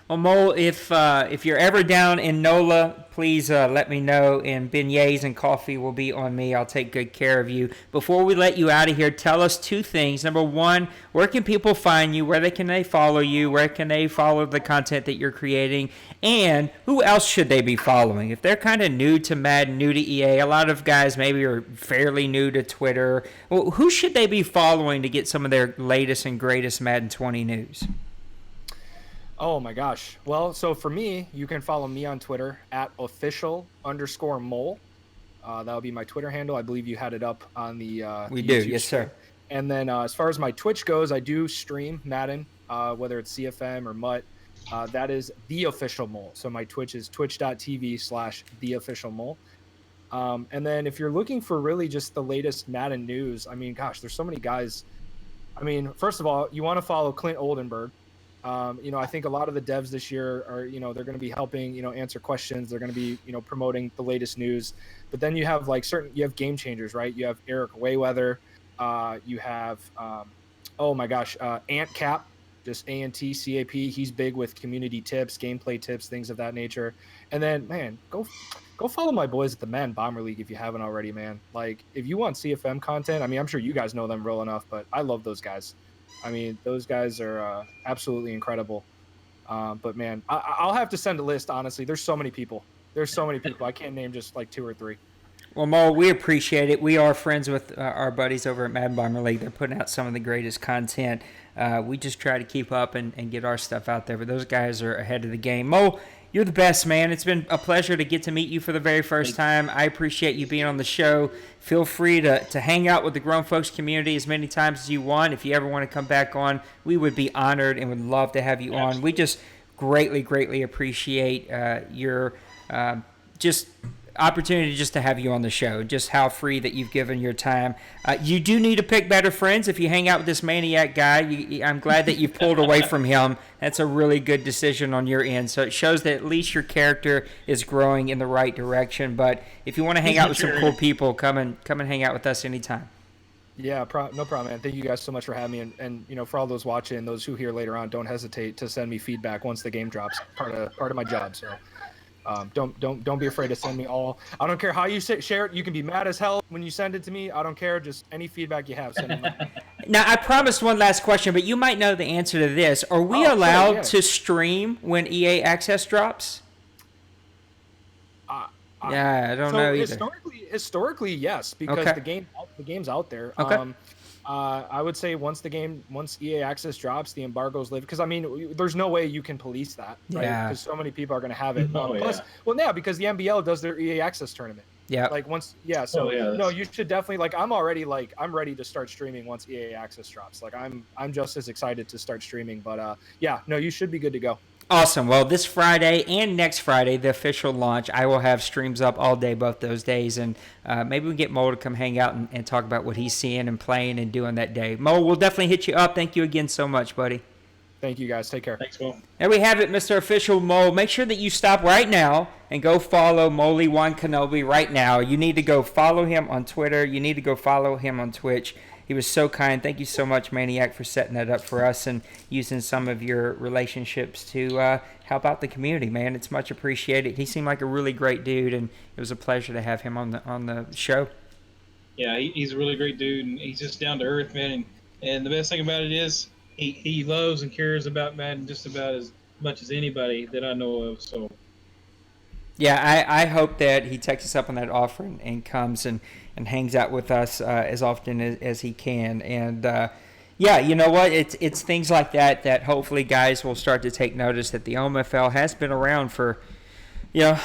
Well, Mo, if you're ever down in NOLA, please let me know, and beignets and coffee will be on me. I'll take good care of you. Before we let you out of here, tell us two things. Number one, where can people find you? Where can they follow you? Where can they follow the content that you're creating? And who else should they be following? If they're kind of new to Madden, new to EA, a lot of guys maybe are fairly new to Twitter. Well, who should they be following to get some of their latest and greatest Madden 20 news? Oh my gosh. Well, so for me, you can follow me on Twitter at official_mole. That'll be my Twitter handle. I believe you had it up on the We the do, YouTube yes, stream. sir. And then as far as my Twitch goes, I do stream Madden, whether it's CFM or MUT. That is the official mole. So my Twitch is twitch.tv/theofficialmole. And then if you're looking for really just the latest Madden news, I mean, gosh, there's so many guys. I mean, first of all, you want to follow Clint Oldenburg. I think a lot of the devs this year are, they're going to be helping, answer questions. They're going to be, promoting the latest news. But then you have you have game changers, right? You have Eric Wayweather. You have, oh my gosh, Ant Cap, just ANTCAP. He's big with community tips, gameplay tips, things of that nature. And then, man, go follow my boys at the Madden Bomber League if you haven't already, man. Like, if you want CFM content, I mean, I'm sure you guys know them real enough, but I love those guys. I mean, those guys are absolutely incredible. But man, I'll have to send a list. Honestly, there's so many people. I can't name just like 2 or 3. Well, Mo, we appreciate it. We are friends with our buddies over at Madden Bomber League. They're putting out some of the greatest content. We just try to keep up and get our stuff out there. But those guys are ahead of the game. Mo, you're the best, man. It's been a pleasure to get to meet you for the very first time. I appreciate you being on the show. Feel free to hang out with the grown folks community as many times as you want. If you ever want to come back on, we would be honored and would love to have you on. We just greatly, greatly appreciate your just opportunity just to have you on the show, just how free that you've given your time. You do need to pick better friends if you hang out with this maniac guy. I'm glad that you pulled away from him. That's a really good decision on your end. So it shows that at least your character is growing in the right direction. But if you want to hang out with some cool people, come and hang out with us anytime. Yeah, no problem, man. Thank you guys so much for having me, and for all those watching, those who hear later on, don't hesitate to send me feedback once the game drops. Part of my job. So. Don't be afraid to send me all. I don't care how you share it. You can be mad as hell when you send it to me. I don't care. Just any feedback you have, send it. Now, I promised one last question, but you might know the answer to this. Are we allowed to stream when EA Access drops? I don't know either. Historically, yes, because the game's out there. Okay. I would say once EA Access drops, the embargoes live, because I mean, there's no way you can police that, right? Because so many people are going to have it. Because the NBL does their EA Access tournament. Yeah. No, you should definitely I'm ready to start streaming once EA Access drops. Like I'm just as excited to start streaming, but you should be good to go. Awesome. Well, this Friday and next Friday, the official launch, I will have streams up all day both those days, and maybe we can get Mo to come hang out and talk about what he's seeing and playing and doing that day. Mo, we'll definitely hit you up. Thank you again so much, buddy. Thank you, guys. Take care. Thanks, Mo. There we have it, Mr. Official Mo. Make sure that you stop right now and go follow Moly One Kenobi right now. You need to go follow him on Twitter. You need to go follow him on Twitch. He was so kind. Thank you so much, Maniac, for setting that up for us and using some of your relationships to help out the community, man. It's much appreciated. He seemed like a really great dude, and it was a pleasure to have him on the show. Yeah, he's a really great dude, and he's just down to earth, man. And the best thing about it is he loves and cares about Madden just about as much as anybody that I know of. So Yeah, I hope that he takes us up on that offer and comes and hangs out with us as often as he can. And yeah, you know what? It's things like that hopefully guys will start to take notice that the OMFL has been around for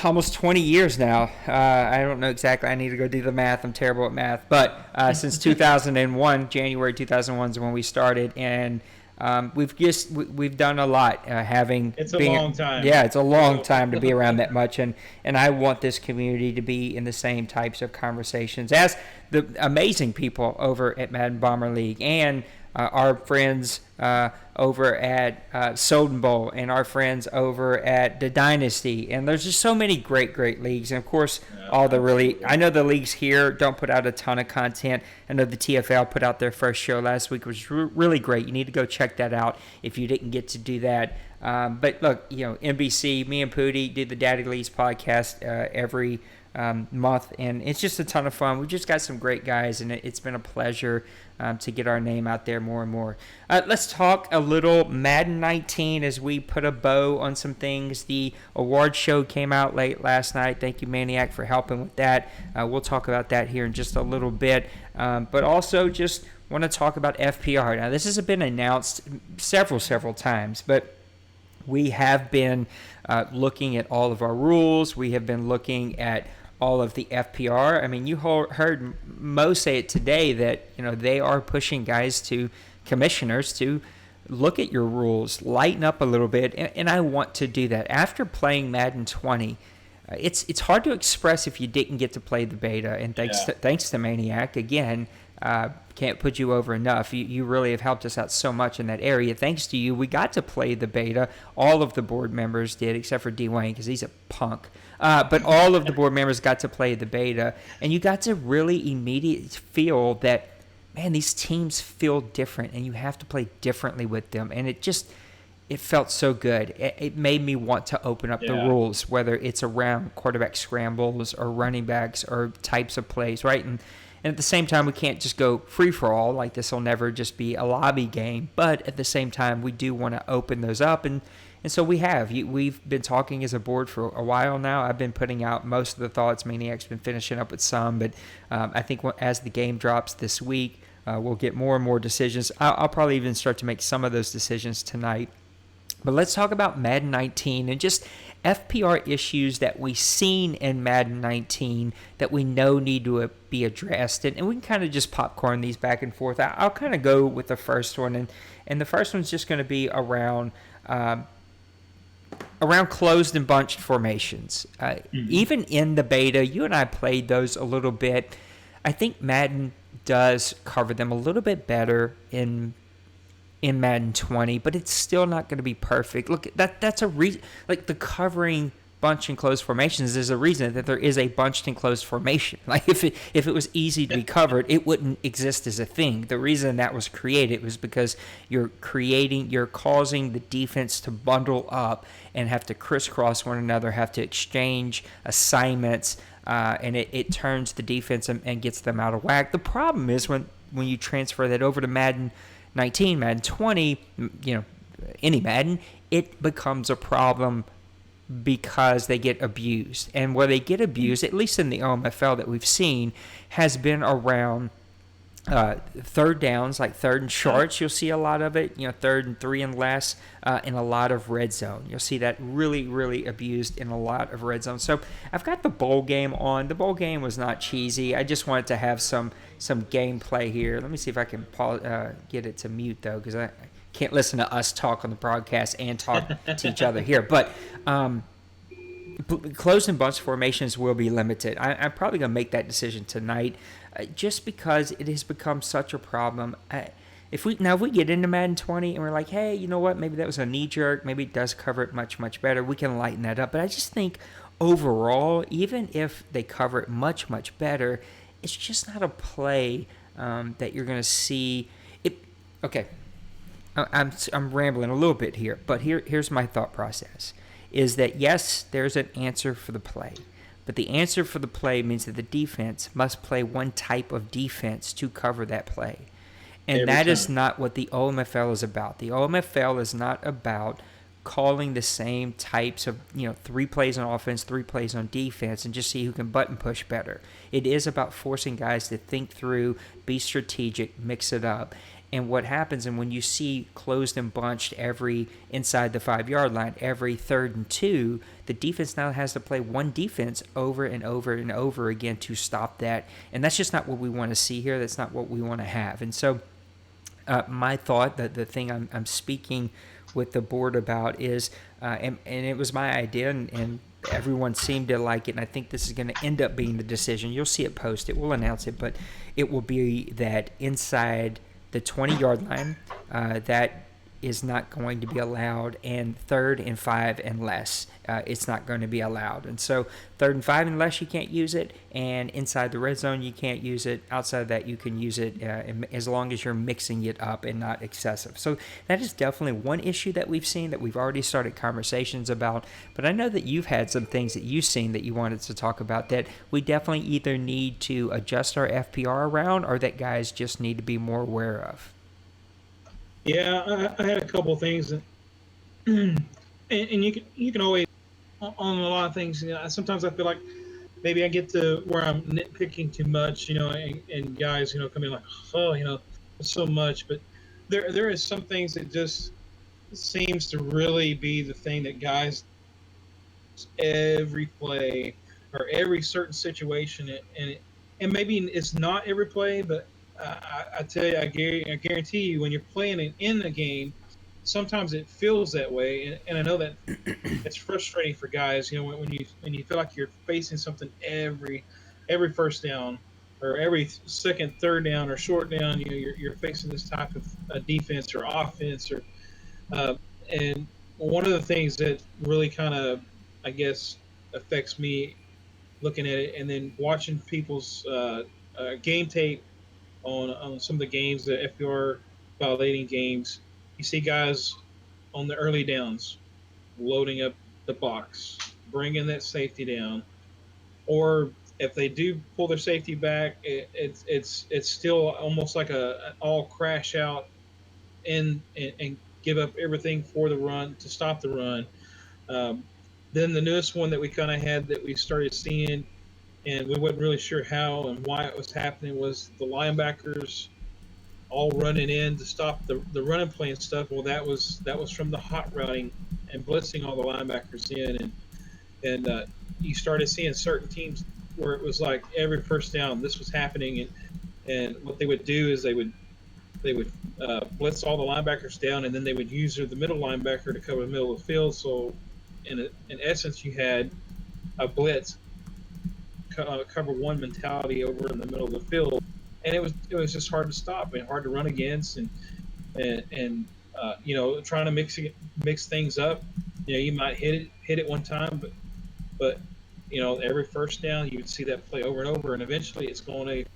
almost 20 years now. I don't know exactly. I need to go do the math. I'm terrible at math. But since 2001, January 2001 is when we started, and we've done a lot. It's a long time. Yeah, it's a long time to be around that much, and I want this community to be in the same types of conversations as the amazing people over at Madden Bomber League and our friends over at Soden Bowl and our friends over at the Dynasty. And there's just so many great leagues. And, of course, I know the leagues here don't put out a ton of content. I know the TFL put out their first show last week, which was really great. You need to go check that out if you didn't get to do that. But, look, NBC, me and Pootie do the Daddy Leagues podcast every month, and it's just a ton of fun. We've just got some great guys, and it's been a pleasure to get our name out there more and more. Let's talk a little Madden 19 as we put a bow on some things. The award show came out late last night. Thank you, Maniac, for helping with that. We'll talk about that here in just a little bit, but also just want to talk about FPR. Now, this has been announced several times, but we have been looking at all of our rules. We have been looking at all of the FPR. I mean, you heard Mo say it today that they are pushing commissioners to look at your rules, lighten up a little bit, and I want to do that. After playing Madden 20, it's hard to express if you didn't get to play the beta, and thanks to Maniac again. Can't put you over enough. You really have helped us out so much in that area. Thanks to you, we got to play the beta. All of the board members did, except for Dwayne, because he's a punk. But all of the board members got to play the beta, and you got to really immediately feel that, man, these teams feel different, and you have to play differently with them. And it felt so good. It made me want to open up the rules, whether it's around quarterback scrambles or running backs or types of plays, right? And at the same time, we can't just go free-for-all. Like, this will never just be a lobby game. But at the same time, we do want to open those up. And so we have. We've been talking as a board for a while now. I've been putting out most of the thoughts. Maniac's been finishing up with some. But I think as the game drops this week, we'll get more and more decisions. I'll probably even start to make some of those decisions tonight. But let's talk about Madden 19 and just FPR issues that we've seen in Madden 19 that we know need to be addressed. And we can kind of just popcorn these back and forth. I'll kind of go with the first one. And the first one's just going to be around closed and bunched formations. Even in the beta, you and I played those a little bit. I think Madden does cover them a little bit better in Madden 20, but it's still not going to be perfect. Look, that's a reason. Like, the covering bunch and closed formations is a reason that there is a bunched and closed formation. Like, if it was easy to be covered, it wouldn't exist as a thing. The reason that was created was because you're causing the defense to bundle up and have to crisscross one another, have to exchange assignments, and it turns the defense and gets them out of whack. The problem is when you transfer that over to Madden 19, Madden 20, any Madden, it becomes a problem because they get abused. And where they get abused, at least in the OMFL that we've seen, has been around third downs, like third and shorts. You'll see a lot of it, third and 3 and less, in a lot of red zone. You'll see that really, really abused in a lot of red zone. So I've got the bowl game on. The bowl game was not cheesy. I just wanted to have some gameplay here. Let me see if I can get it to mute, though, because I can't listen to us talk on the broadcast and talk to each other here. But closed and bunch formations will be limited. I'm probably going to make that decision tonight, just because it has become such a problem. If we get into Madden 20 and we're like, hey, you know what? Maybe that was a knee jerk. Maybe it does cover it much, much better. We can lighten that up. But I just think overall, even if they cover it much, much better, it's just not a play that you're going to see. Okay, I'm rambling a little bit here, but here's my thought process. Is that, yes, there's an answer for the play. But the answer for the play means that the defense must play one type of defense to cover that play. And that is not what the OMFL is about. The OMFL is not about calling the same types of, 3 plays on offense, 3 plays on defense, and just see who can button push better. It is about forcing guys to think through, be strategic, mix it up. And what happens, and when you see closed and bunched every inside the 5-yard line, every 3rd and 2, the defense now has to play one defense over and over and over again to stop that. And that's just not what we want to see here. That's not what we want to have. And so my thought, that the thing I'm speaking with the board about is, and it was my idea, and everyone seemed to like it, and I think this is going to end up being the decision. You'll see it posted. We'll announce it, but it will be that inside the 20-yard line, that is not going to be allowed, and 3rd and 5 and less, it's not going to be allowed. And so 3rd and 5 and less, you can't use it, and inside the red zone, you can't use it. Outside of that, you can use it as long as you're mixing it up and not excessive. So that is definitely one issue that we've seen, that we've already started conversations about. But I know that you've had some things that you've seen that you wanted to talk about that we definitely either need to adjust our FPR around, or that guys just need to be more aware of. Yeah, I had a couple of things, and you can always on a lot of things. Sometimes I feel like maybe I get to where I'm nitpicking too much, and guys, come in like, oh, it's so much, but there is some things that just seems to really be the thing that guys every play or every certain situation, and maybe it's not every play, but I tell you, I guarantee you, when you're playing in a game, sometimes it feels that way, and I know that it's frustrating for guys. When you feel like you're facing something every first down, or every second, third down, or short down. You're facing this type of defense or offense, and one of the things that really kind of, I guess, affects me looking at it and then watching people's game tape on some of the games, the FPR violating games. You see guys on the early downs loading up the box, bringing that safety down, or if they do pull their safety back, it's still almost like an all crash out and give up everything for the run to stop the run. Um, then the newest one that we kind of had that we started seeing, and we wasn't really sure how and why it was happening, was the linebackers all running in to stop the running play and stuff. Well, that was from the hot routing and blitzing all the linebackers in, and you started seeing certain teams where it was like every first down this was happening, and what they would do is they would blitz all the linebackers down, and then they would use the middle linebacker to cover the middle of the field. So in essence, you had a blitz cover one mentality over in the middle of the field, and it was just hard to stop and hard to run against, and trying to mix things up. You might hit it one time, but every first down you would see that play over and over, and eventually it's going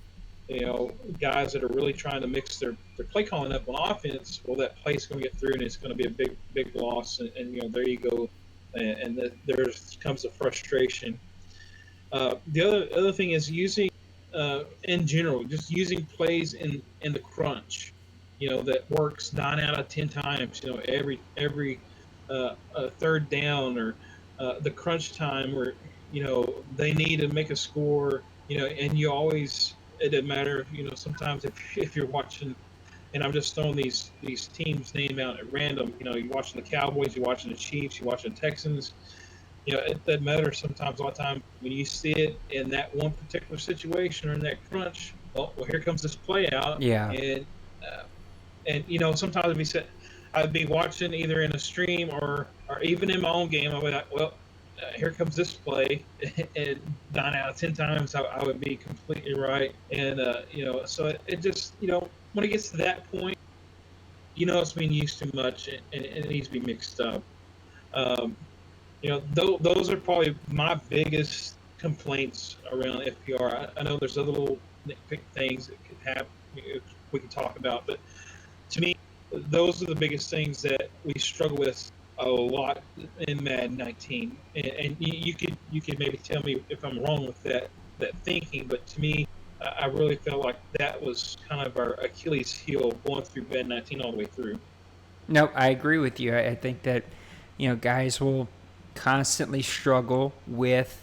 to guys that are really trying to mix their play calling up on offense. Well, that play's going to get through, and it's going to be a big loss, and there you go, and there comes the frustration. The other thing is using, in general, just using plays in the crunch, that works 9 out of 10 times. Every third down, or the crunch time where they need to make a score. And you always, it doesn't matter. Sometimes if you're watching, and I'm just throwing these teams' name out at random. You're watching the Cowboys, you're watching the Chiefs, you're watching the Texans. It doesn't matter sometimes. A lot of time when you see it in that one particular situation or in that crunch, well, here comes this play out. Yeah. And sometimes I'd be watching either in a stream or even in my own game. I'd be like, well, here comes this play, and 9 out of 10 times I would be completely right. And so it just when it gets to that point, it's being used too much, and it needs to be mixed up. Those are probably my biggest complaints around FPR. I know there's other little nitpick things that could happen we can talk about, but to me, those are the biggest things that we struggle with a lot in Madden 19. And you could maybe tell me if I'm wrong with that thinking, but to me, I really felt like that was kind of our Achilles heel going through Madden 19 all the way through. No, I agree with you. I think that guys will constantly struggle with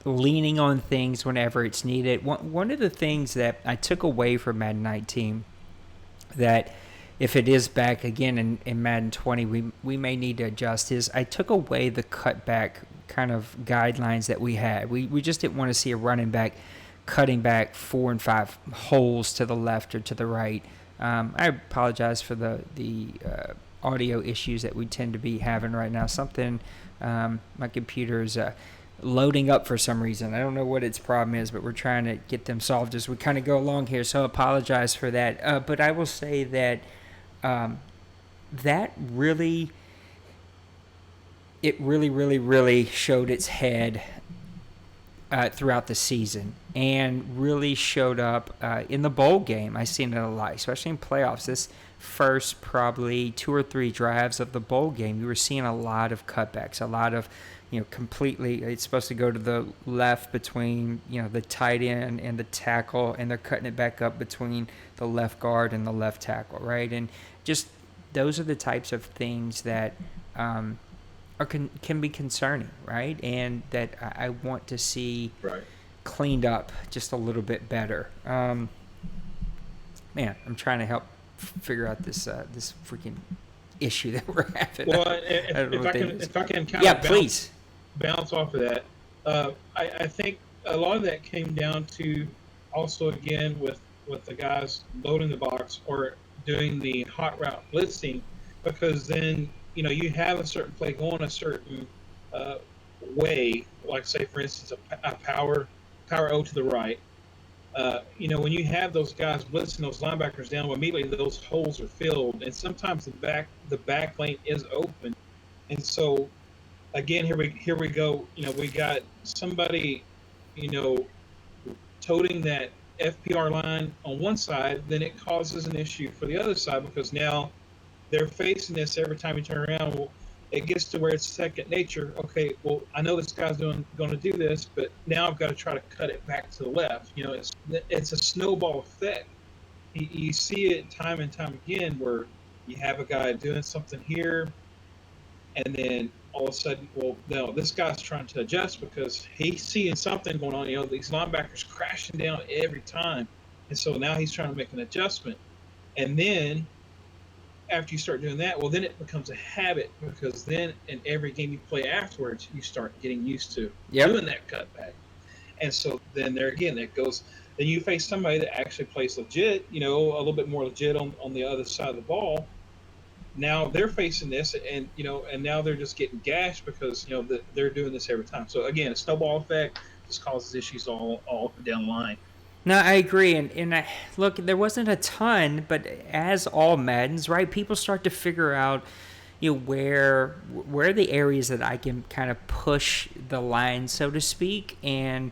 leaning on things whenever it's needed. One of the things that I took away from Madden 19 that if it is back again in Madden 20, we may need to adjust is I took away the cutback kind of guidelines that we had. We just didn't want to see a running back cutting back 4 and 5 holes to the left or to the right. I apologize for the audio issues that we tend to be having right now. My computer is loading up for some reason. I don't know what its problem is, but we're trying to get them solved as we kind of go along here. So I apologize for that. But I will say that that really showed its head throughout the season and really showed up in the bowl game. I seen it a lot, especially in playoffs. This first probably 2 or 3 drives of the bowl game, you were seeing a lot of cutbacks, a lot of completely, it's supposed to go to the left between, the tight end and the tackle, and they're cutting it back up between the left guard and the left tackle, right? And just those are the types of things that can be concerning, right? And that I want to see cleaned up just a little bit better. Man, I'm trying to help figure out this freaking issue that we're having. Well, if I can kind of please bounce off of that, I think a lot of that came down to also again with the guys loading the box or doing the hot route blitzing, because then you have a certain play going a certain way, like say for instance a power O to the right. When you have those guys blitzing those linebackers down, immediately those holes are filled, and sometimes the back lane is open, and so again here we go. We got somebody toting that FPR line on one side, then it causes an issue for the other side because now they're facing this every time you turn around. Well, it gets to where it's second nature. Okay, well, I know this guy's going to do this, but now I've got to try to cut it back to the left. It's a snowball effect. You see it time and time again where you have a guy doing something here, and then all of a sudden, well, no, this guy's trying to adjust because he's seeing something going on. These linebackers crashing down every time, and so now he's trying to make an adjustment, and then after you start doing that, well, then it becomes a habit because then in every game you play afterwards, you start getting used to doing that cutback. And so then there again, that goes, then you face somebody that actually plays legit, a little bit more legit on the other side of the ball. Now they're facing this and now they're just getting gashed because, they're doing this every time. So again, a snowball effect just causes issues all up and down the line. No, I agree, and look, there wasn't a ton, but as all Maddens, right, people start to figure out, where are the areas that I can kind of push the line, so to speak, and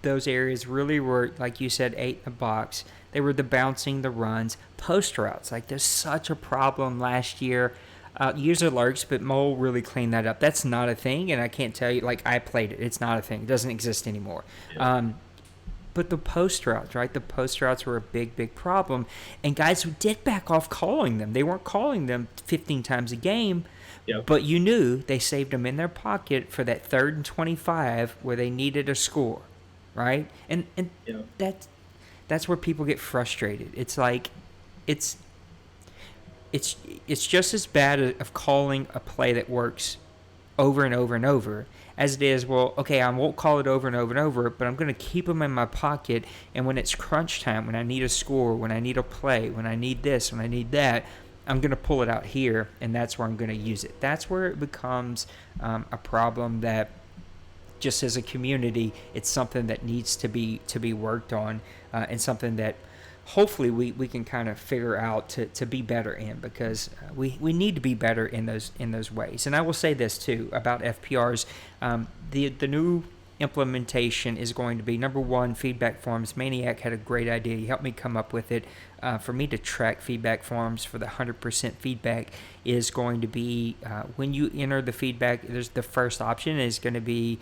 those areas really were, like you said, 8 in the box. They were the bouncing, the runs, post routes. Like there's such a problem last year. User lurks, but Mole really cleaned that up. That's not a thing, and I can't tell you, like I played it. It's not a thing. It doesn't exist anymore. Yeah. But the post routes, right? The post routes were a big, big problem. And guys did back off calling them. They weren't calling them 15 times a game, but you knew they saved them in their pocket for that 3rd and 25 where they needed a score, right? And that's where people get frustrated. It's like it's just as bad of calling a play that works over and over and over as it is, well, okay, I won't call it over and over and over, but I'm going to keep them in my pocket, and when it's crunch time, when I need a score, when I need a play, when I need this, when I need that, I'm going to pull it out here, and that's where I'm going to use it. That's where it becomes a problem that just as a community, it's something that needs to be worked on, and something that hopefully we can kind of figure out to be better in, because we need to be better in those ways. And I will say this too about FPRs. The new implementation is going to be, number one, feedback forms. Maniac had a great idea. He helped me come up with it. For me to track feedback forms for the 100% feedback is going to be when you enter the feedback, there's the first option is going to be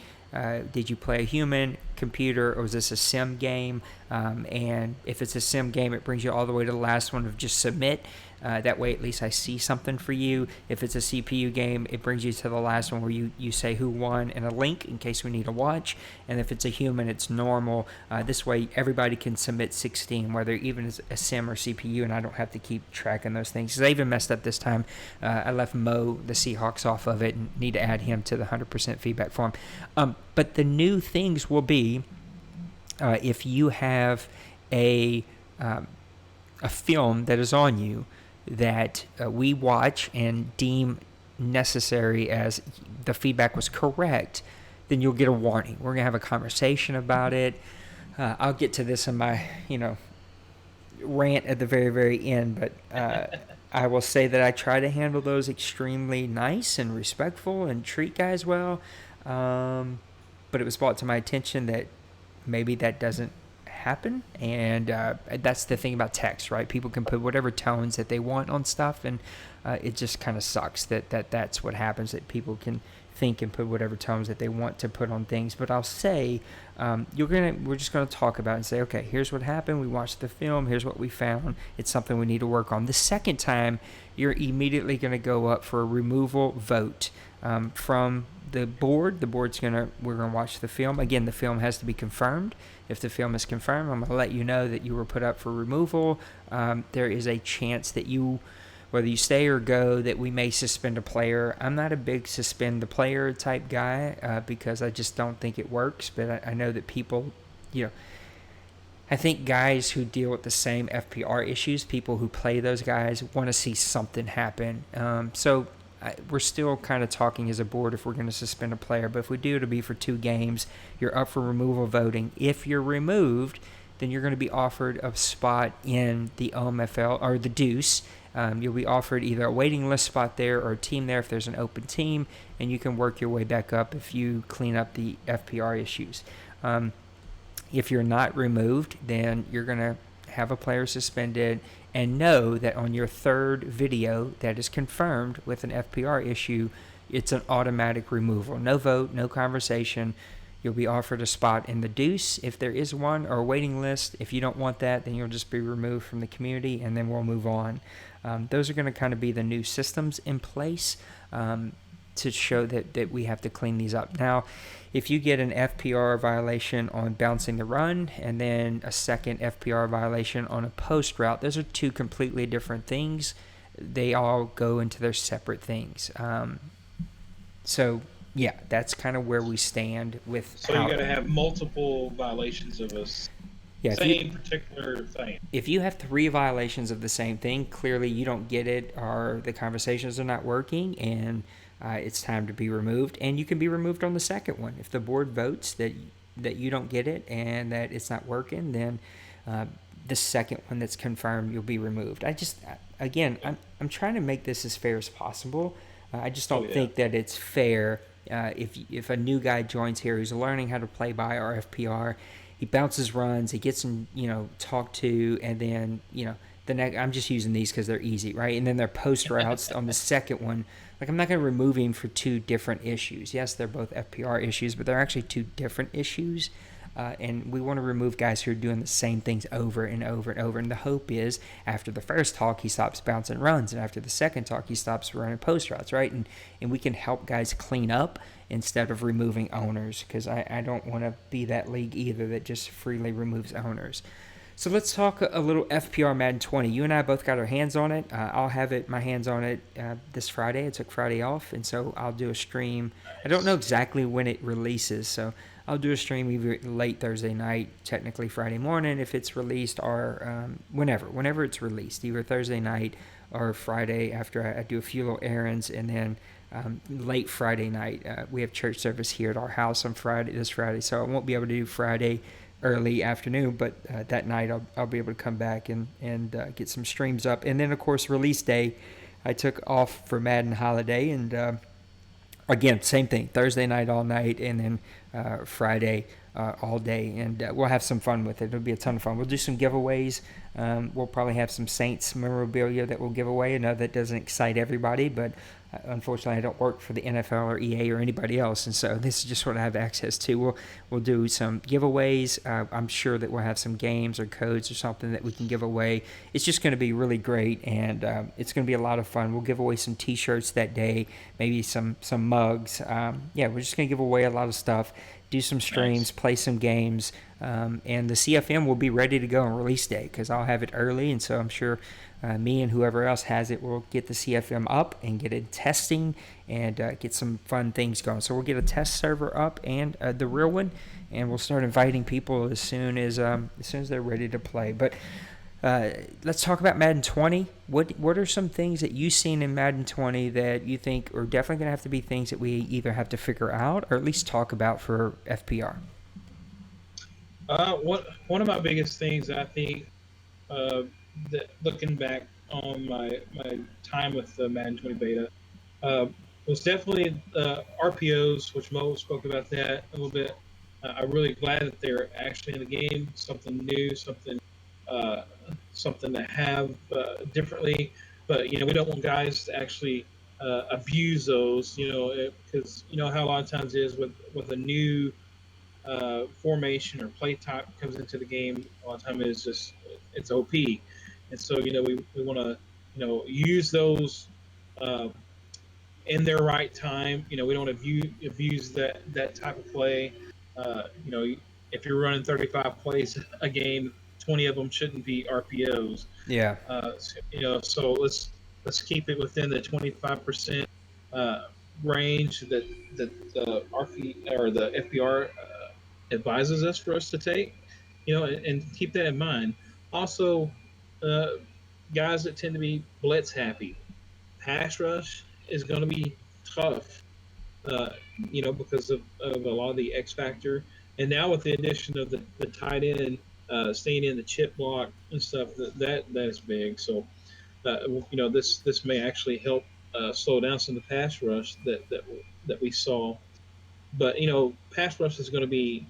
did you play a human, computer, or is this a sim game? And if it's a sim game, it brings you all the way to the last one of just submit. That way, at least I see something for you. If it's a CPU game, it brings you to the last one where you say who won and a link in case we need to watch. And if it's a human, it's normal. This way, everybody can submit 16, whether even it's a sim or CPU, and I don't have to keep tracking those things. Because I even messed up this time. I left Mo, the Seahawks, off of it and need to add him to the 100% feedback form. But the new things will be if you have a film that is on you that we watch and deem necessary as the feedback was correct, then you'll get a warning. We're going to have a conversation about it. I'll get to this in my, rant at the very, very end, but I will say that I try to handle those extremely nice and respectful and treat guys well. But it was brought to my attention that maybe that doesn't happen, and that's the thing about text, right? People can put whatever tones that they want on stuff, and it just kind of sucks that's what happens, that people can think and put whatever tones that they want to put on things. But I'll say we're just gonna talk about it and say, okay, here's what happened, we watched the film, here's what we found, it's something we need to work on. The second time, you're immediately going to go up for a removal vote from the board. We're gonna watch the film. Again, the film has to be confirmed. If the film is confirmed, I'm gonna let you know that you were put up for removal. There is a chance that whether you stay or go, that we may suspend a player. I'm not a big suspend the player type guy because I just don't think it works. But I know that people, I think guys who deal with the same FPR issues, people who play those guys, want to see something happen. We're still kind of talking as a board if we're going to suspend a player. But if we do, it'll be for 2 games. You're up for removal voting. If you're removed, then you're going to be offered a spot in the OMFL or the Deuce. You'll be offered either a waiting list spot there or a team there if there's an open team, and you can work your way back up if you clean up the FPR issues. If you're not removed, then you're going to have a player suspended, and know that on your third video that is confirmed with an FPR issue, it's an automatic removal. No vote, no conversation. You'll be offered a spot in the Deuce if there is one, or a waiting list. If you don't want that, then you'll just be removed from the community, and then we'll move on. Those are going to kind of be the new systems in place to show that we have to clean these up. Now, if you get an FPR violation on bouncing the run and then a second FPR violation on a post route, those are 2 completely different things. They all go into their separate things. Yeah, that's kind of where we stand with. So you got to have multiple violations of particular thing. If you have 3 violations of the same thing, clearly you don't get it, or the conversations are not working, and it's time to be removed. And you can be removed on the second one. If the board votes that you don't get it and that it's not working, then the second one that's confirmed, you'll be removed. I'm trying to make this as fair as possible. I just don't think that it's fair if a new guy joins here who's learning how to play by our FPR. He bounces runs, he gets them, talked to, and then, the next, I'm just using these because they're easy, right? And then their post routes on the second one. Like, I'm not going to remove him for 2 different issues. Yes, they're both FPR issues, but they're actually 2 different issues. And we want to remove guys who are doing the same things over and over and over. And the hope is after the first talk, he stops bouncing runs. And after the second talk, he stops running post routes, right? And we can help guys clean up instead of removing owners, because I don't want to be that league either that just freely removes owners. So let's talk a little FPR Madden 20. You and I both got our hands on it. I'll have my hands on it this Friday. I took Friday off, and so I'll do a stream. I don't know exactly when it releases, so I'll do a stream either late Thursday night, technically Friday morning if it's released, or whenever it's released, either Thursday night or Friday after I do a few little errands, and then late Friday night. We have church service here at our house on this Friday, so I won't be able to do Friday early afternoon, but that night I'll be able to come back and get some streams up. And then, of course, release day, I took off for Madden Holiday, and again, same thing, Thursday night all night, and then Friday all day, and we'll have some fun with it. It'll be a ton of fun. We'll do some giveaways. We'll probably have some Saints memorabilia that we'll give away. I know that doesn't excite everybody, but Unfortunately, I don't work for the NFL or EA or anybody else, and so this is just what I have access to. We'll do some giveaways. I'm sure that we'll have some games or codes or something that we can give away. It's just going to be really great, and it's going to be a lot of fun. We'll give away some T-shirts that day, maybe some mugs. Yeah, we're just going to give away a lot of stuff, do some streams, Nice. play some games, and the CFM will be ready to go on release day because I'll have it early, and so I'm sure me and whoever else has it will get the CFM up and get it testing and get some fun things going. So we'll get a test server up and the real one, and we'll start inviting people as soon as they're ready to play. But let's talk about Madden 20. What are some things that you've seen in Madden 20 that you think are definitely going to have to be things that we either have to figure out or at least talk about for FPR? One of my biggest things I think, uh, that looking back on my time with the Madden 20 beta, uh, was definitely RPOs, which Mo spoke about that a little bit. I'm really glad that they're actually in the game, something new, uh, something to have differently. But we don't want guys to actually abuse those, because you know how a lot of times it is with a new formation or play type comes into the game. A lot of time it's OP, and so we want to use those uh, in their right time. We don't abuse that type of play. If you're running 35 plays a game, 20 of them shouldn't be RPOs. Yeah. So let's keep it within the 25% uh, range that the RP or the FBR advises us for us to take. And keep that in mind. Also, uh, guys that tend to be blitz happy, pass rush is going to be tough. Uh, because of a lot of the X factor, and now with the addition of the tight end staying in the chip block and stuff, that is big. So this may actually help slow down some of the pass rush that we saw. But pass rush is going to be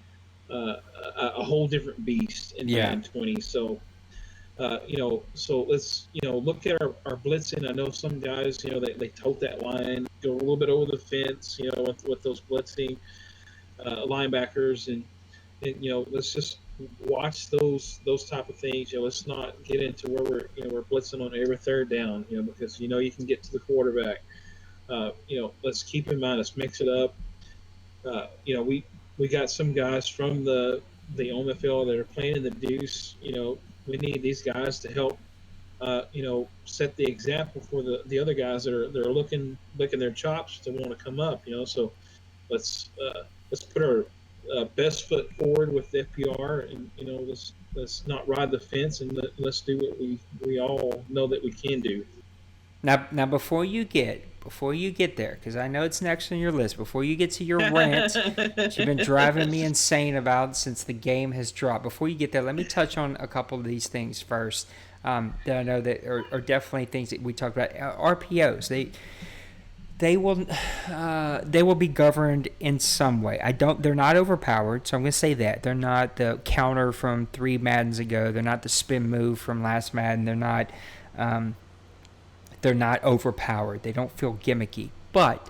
a whole different beast in Yeah. Madden 20. So so let's look at our blitzing. I know some guys they tote that line, go a little bit over the fence, with those blitzing linebackers, and let's just watch those type of things. Let's not get into where we're blitzing on every third down, because you can get to the quarterback. Let's keep in mind, let's mix it up. We got some guys from the OMFL that are playing in the deuce. We need these guys to help set the example for the other guys that are licking their chops to want to come up. So let's put our best foot forward with FPR, and let's not ride the fence, and let's do what we all know that we can do. Now, before you get there, because I know it's next on your list, before you get to your rant that you've been driving me insane about since the game has dropped, before you get there, let me touch on a couple of these things first that I know that are definitely things that we talked about. RPOs, they will be governed in some way. They're not overpowered, so I'm going to say that. They're not the counter from 3 Maddens ago. They're not the spin move from last Madden. They're not overpowered. They don't feel gimmicky. But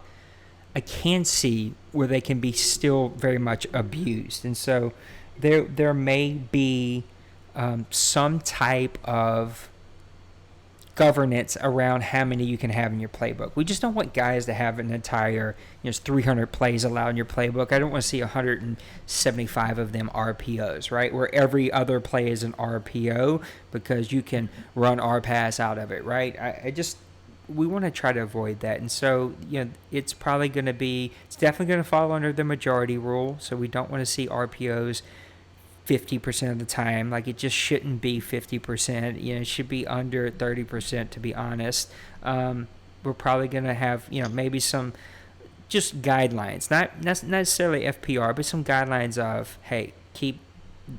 I can see where they can be still very much abused. And so there may be some type of governance around how many you can have in your playbook. We just don't want guys to have an entire 300 plays allowed in your playbook. I don't want to see 175 of them RPOs, right? Where every other play is an RPO because you can run RPass out of it, right? We want to try to avoid that. And so, it's definitely going to fall under the majority rule. So we don't want to see RPOs 50% of the time. Like, it just shouldn't be 50%. It should be under 30%, to be honest. We're probably going to have, maybe some just guidelines, not necessarily FPR, but some guidelines of, hey, keep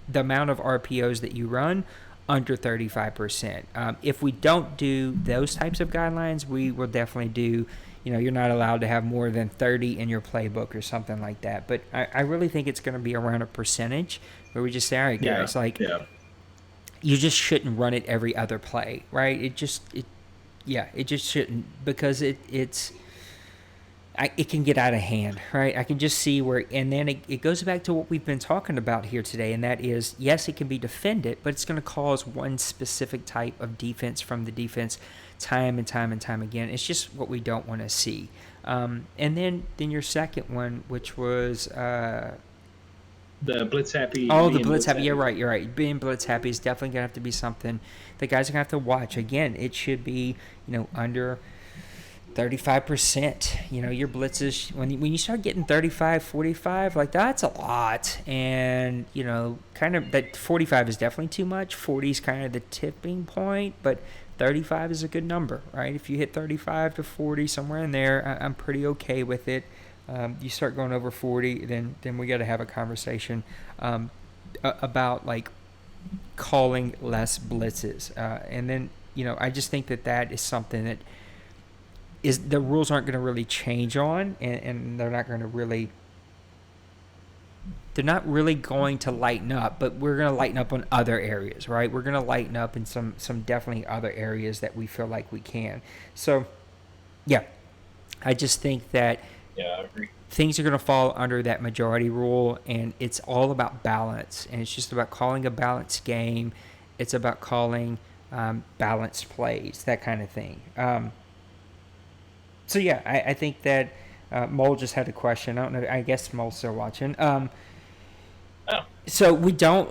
the amount of RPOs that you run under 35%. If we don't do those types of guidelines, we will definitely do, you're not allowed to have more than 30 in your playbook or something like that. But I really think it's going to be around a percentage where we just say, all right, guys, you just shouldn't run it every other play, right? It just shouldn't, because it's it can get out of hand, right? I can just see where, and then it goes back to what we've been talking about here today, and that is, yes, it can be defended, but it's going to cause one specific type of defense from the defense time and time and time again. It's just what we don't want to see. And then your second one, which was the blitz happy. oh, the blitz happy. You're right. Being blitz happy is definitely gonna have to be something the guys are gonna have to watch. Again, it should be under 35%. Your blitzes, when you start getting 35, 45, like that's a lot. And kind of that 45 is definitely too much. 40 is kind of the tipping point, but 35 is a good number, right? If you hit 35 to 40, somewhere in there, I'm pretty okay with it. You start going over 40, then we got to have a conversation about like calling less blitzes. And then I just think that is something that is the rules aren't going to really change on, and they're not going to really. They're not really going to lighten up, but we're going to lighten up on other areas, right? We're going to lighten up in some definitely other areas that we feel like we can. So, yeah, I just think that I agree. Things are going to fall under that majority rule, and it's all about balance, and it's just about calling a balanced game. It's about calling balanced plays, that kind of thing. So, yeah, I think that Mole just had a question. I don't know. I guess Mole's still watching. So we don't.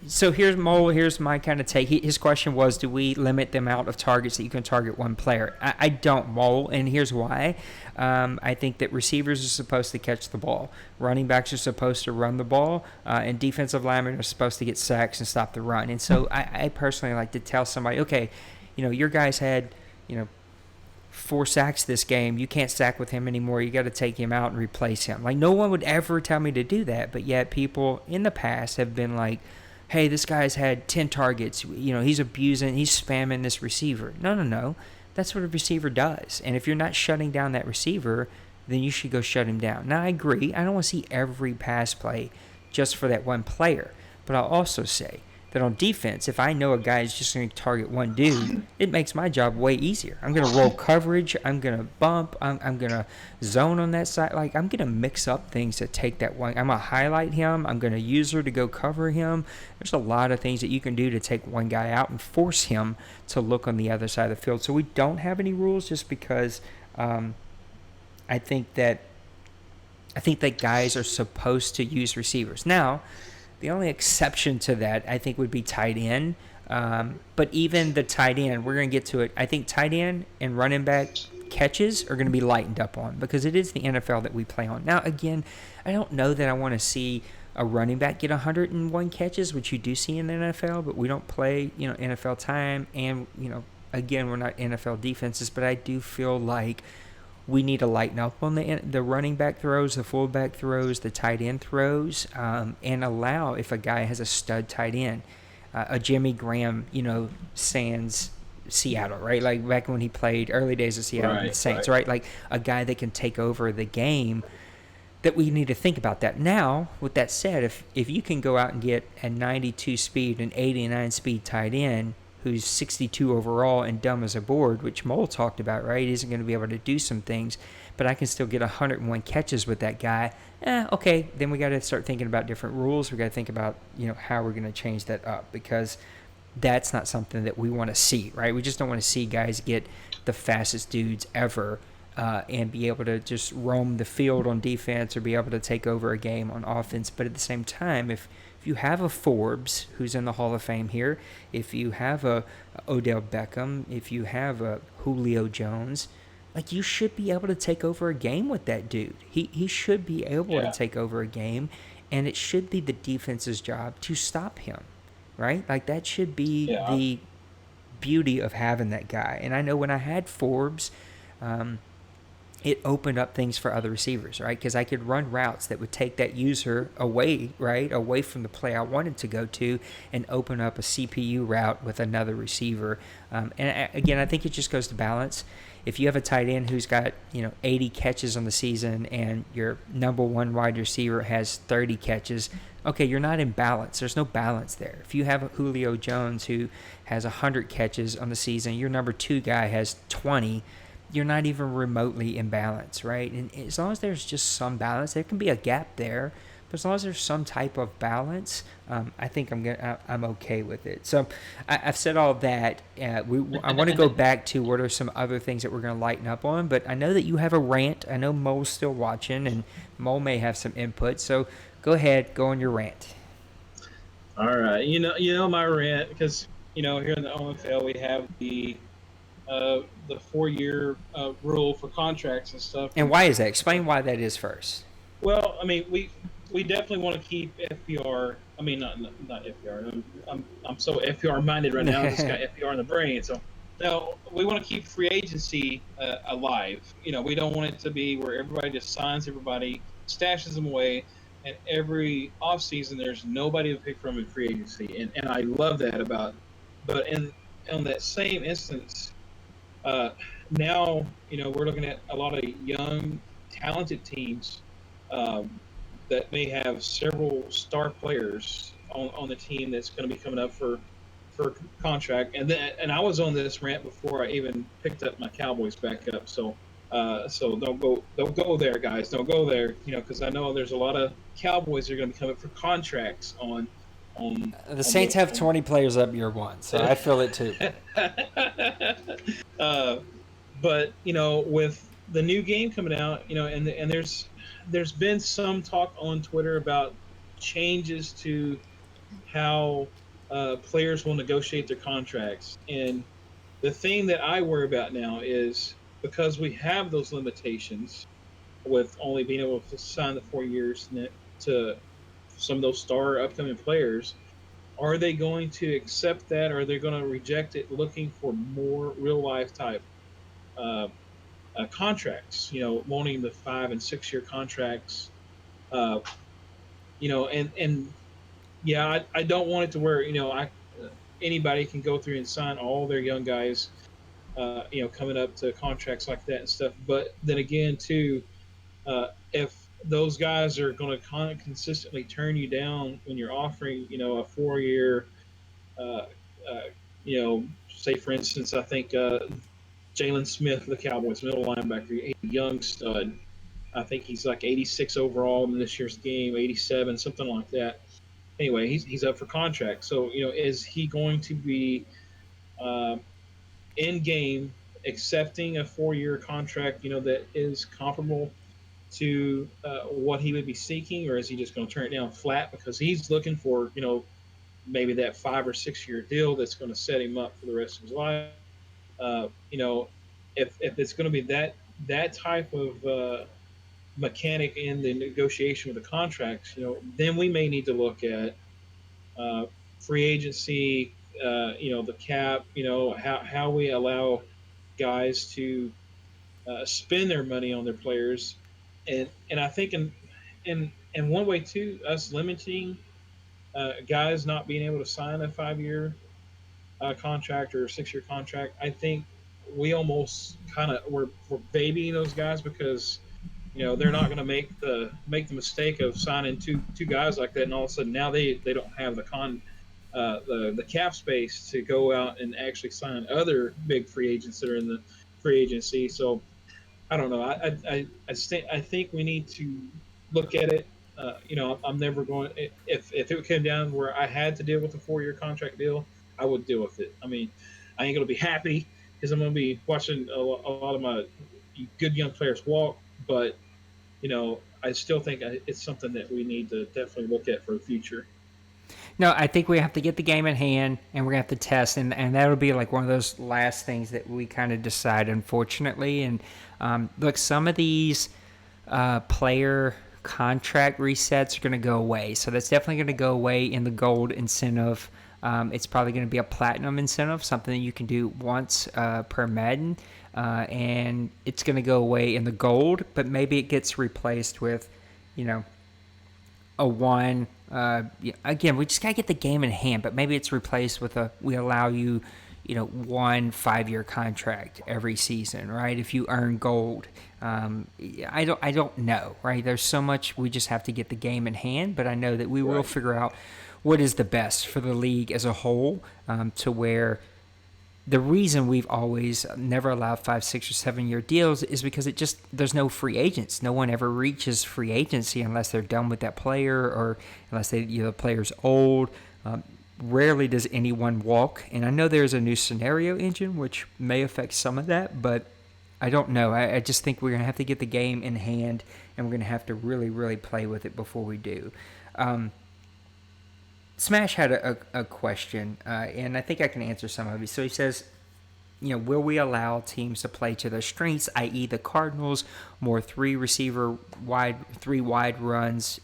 So here's Mole. Here's my kind of take. His question was, do we limit the amount of targets that you can target one player? I don't, Mole, and here's why. I think that receivers are supposed to catch the ball, running backs are supposed to run the ball, and defensive linemen are supposed to get sacks and stop the run. And so I personally like to tell somebody, okay, your guys had 4 sacks this game. You can't sack with him anymore. You got to take him out and replace him. Like, no one would ever tell me to do that, but yet people in the past have been like, hey, this guy's had 10 targets. He's abusing, he's spamming this receiver. No. That's what a receiver does. And if you're not shutting down that receiver, then you should go shut him down. Now, I agree. I don't want to see every pass play just for that one player. But I'll also say that on defense, if I know a guy is just going to target one dude, it makes my job way easier. I'm going to roll coverage. I'm going to bump. I'm going to zone on that side. Like, I'm going to mix up things to take that one. I'm going to highlight him. I'm going to use her to go cover him. There's a lot of things that you can do to take one guy out and force him to look on the other side of the field. So we don't have any rules just because I think that guys are supposed to use receivers. Now, the only exception to that, I think, would be tight end. But even the tight end, we're going to get to it. I think tight end and running back catches are going to be lightened up on because it is the NFL that we play on. Now, again, I don't know that I want to see a running back get 101 catches, which you do see in the NFL, but we don't play, NFL time. And, again, we're not NFL defenses, but I do feel like we need to lighten up on the running back throws, the fullback throws, the tight end throws, and allow, if a guy has a stud tight end, a Jimmy Graham, sans Seattle, right? Like back when he played early days of Seattle with the Saints, right? Like a guy that can take over the game, that we need to think about that. Now, with that said, if you can go out and get a 92 speed and 89 speed tight end, who's 62 overall and dumb as a board, which Mole talked about, right? He isn't going to be able to do some things, but I can still get 101 catches with that guy. Okay, then we got to start thinking about different rules. We got to think about, how we're going to change that up because that's not something that we want to see, right? We just don't want to see guys get the fastest dudes ever and be able to just roam the field on defense or be able to take over a game on offense. But at the same time, if you have a Forbes, who's in the Hall of Fame here, if you have a Odell Beckham, if you have a Julio Jones, like you should be able to take over a game with that dude. He should be able to take over a game, and it should be the defense's job to stop him, right? Like that should be the beauty of having that guy. And I know when I had Forbes, it opened up things for other receivers, right? Because I could run routes that would take that user away, right, away from the play I wanted to go to and open up a CPU route with another receiver. And again, I think it just goes to balance. If you have a tight end who's got, 80 catches on the season and your number one wide receiver has 30 catches, okay, you're not in balance. There's no balance there. If you have a Julio Jones who has 100 catches on the season, your number 2 guy has 20, you're not even remotely in balance, right? And as long as there's just some balance, there can be a gap there, but as long as there's some type of balance, I think I'm okay with it. So I've said all that. I want to go back to what are some other things that we're going to lighten up on, but I know that you have a rant. I know Mo's still watching, and Mo may have some input. So go ahead, go on your rant. All right, my rant, because here in the OMFL we have the 4 year rule for contracts and stuff. And why is that? Explain why that is first. Well, I mean, we definitely want to keep FPR. I mean, not FPR. I'm so FPR minded right now. I just got FPR in the brain. So no, we want to keep free agency alive. We don't want it to be where everybody just signs everybody, stashes them away, and every offseason there's nobody to pick from in free agency. And I love that about. But in on that same instance, uh, now we're looking at a lot of young, talented teams um, that may have several star players on the team that's going to be coming up for contract. And I was on this rant before I even picked up my Cowboys back up. So don't go there, guys. Don't go there. Because I know there's a lot of Cowboys that are going to be coming up for contracts on The Saints have 20 players up year one, so I feel it too. But with the new game coming out, and there's been some talk on Twitter about changes to how players will negotiate their contracts. And the thing that I worry about now is because we have those limitations with only being able to sign the 4 years to some of those star upcoming players. Are they going to accept that, or are they going to reject it, looking for more real life type uh, contracts? Wanting the 5 and 6 year contracts. Uh, and yeah, I don't want it to where anybody can go through and sign all their young guys. Coming up to contracts like that and stuff. But then again, too, if those guys are going to consistently turn you down when you're offering, a 4 year, uh, uh, say for instance, I think Jalen Smith for the Cowboys, middle linebacker, a young stud. I think he's like 86 overall in this year's game, 87, something like that. Anyway, he's up for contract. So is he going to be uh, in game accepting a 4 year contract? That is comparable to what he would be seeking, or is he just going to turn it down flat because he's looking for maybe that 5 or 6 year deal that's going to set him up for the rest of his life? Uh, you know, if it's going to be that type of mechanic in the negotiation with the contracts, then we may need to look at uh, free agency, the cap, how we allow guys to spend their money on their players, and I think in one way too, us limiting guys not being able to sign a 5 year contract or a 6 year contract. I think we almost kind of we're babying those guys because they're not going to make the mistake of signing two guys like that, and all of a sudden now they don't have the cap space to go out and actually sign other big free agents that are in the free agency. So I don't know. I think we need to look at it. I'm never going. If it came down where I had to deal with a 4 year contract deal, I would deal with it. I mean, I ain't gonna be happy because I'm gonna be watching a lot of my good young players walk. But I still think it's something that we need to definitely look at for the future. No, I think we have to get the game in hand, and we're going to have to test, and that'll be like one of those last things that we kind of decide, unfortunately. And look, some of these player contract resets are going to go away, so that's definitely going to go away in the gold incentive. It's probably going to be a platinum incentive, something that you can do once per Madden, and it's going to go away in the gold, but maybe it gets replaced with, a one. Again, we just gotta get the game in hand, but maybe it's replaced with we allow you, 1 5 year contract every season, right? If you earn gold, I don't know, right? There's so much we just have to get the game in hand, but I know that we will figure out what is the best for the league as a whole, to where the reason we've always never allowed 5, 6, or 7 year deals is because there's no free agents. No one ever reaches free agency unless they're done with that player or unless the player's old. Rarely does anyone walk, and I know there's a new scenario engine which may affect some of that, but I don't know. I just think we're going to have to get the game in hand, and we're going to have to really, really play with it before we do. Smash had a question, and I think I can answer some of it. So he says, will we allow teams to play to their strengths, i.e. the Cardinals, more three wide runs,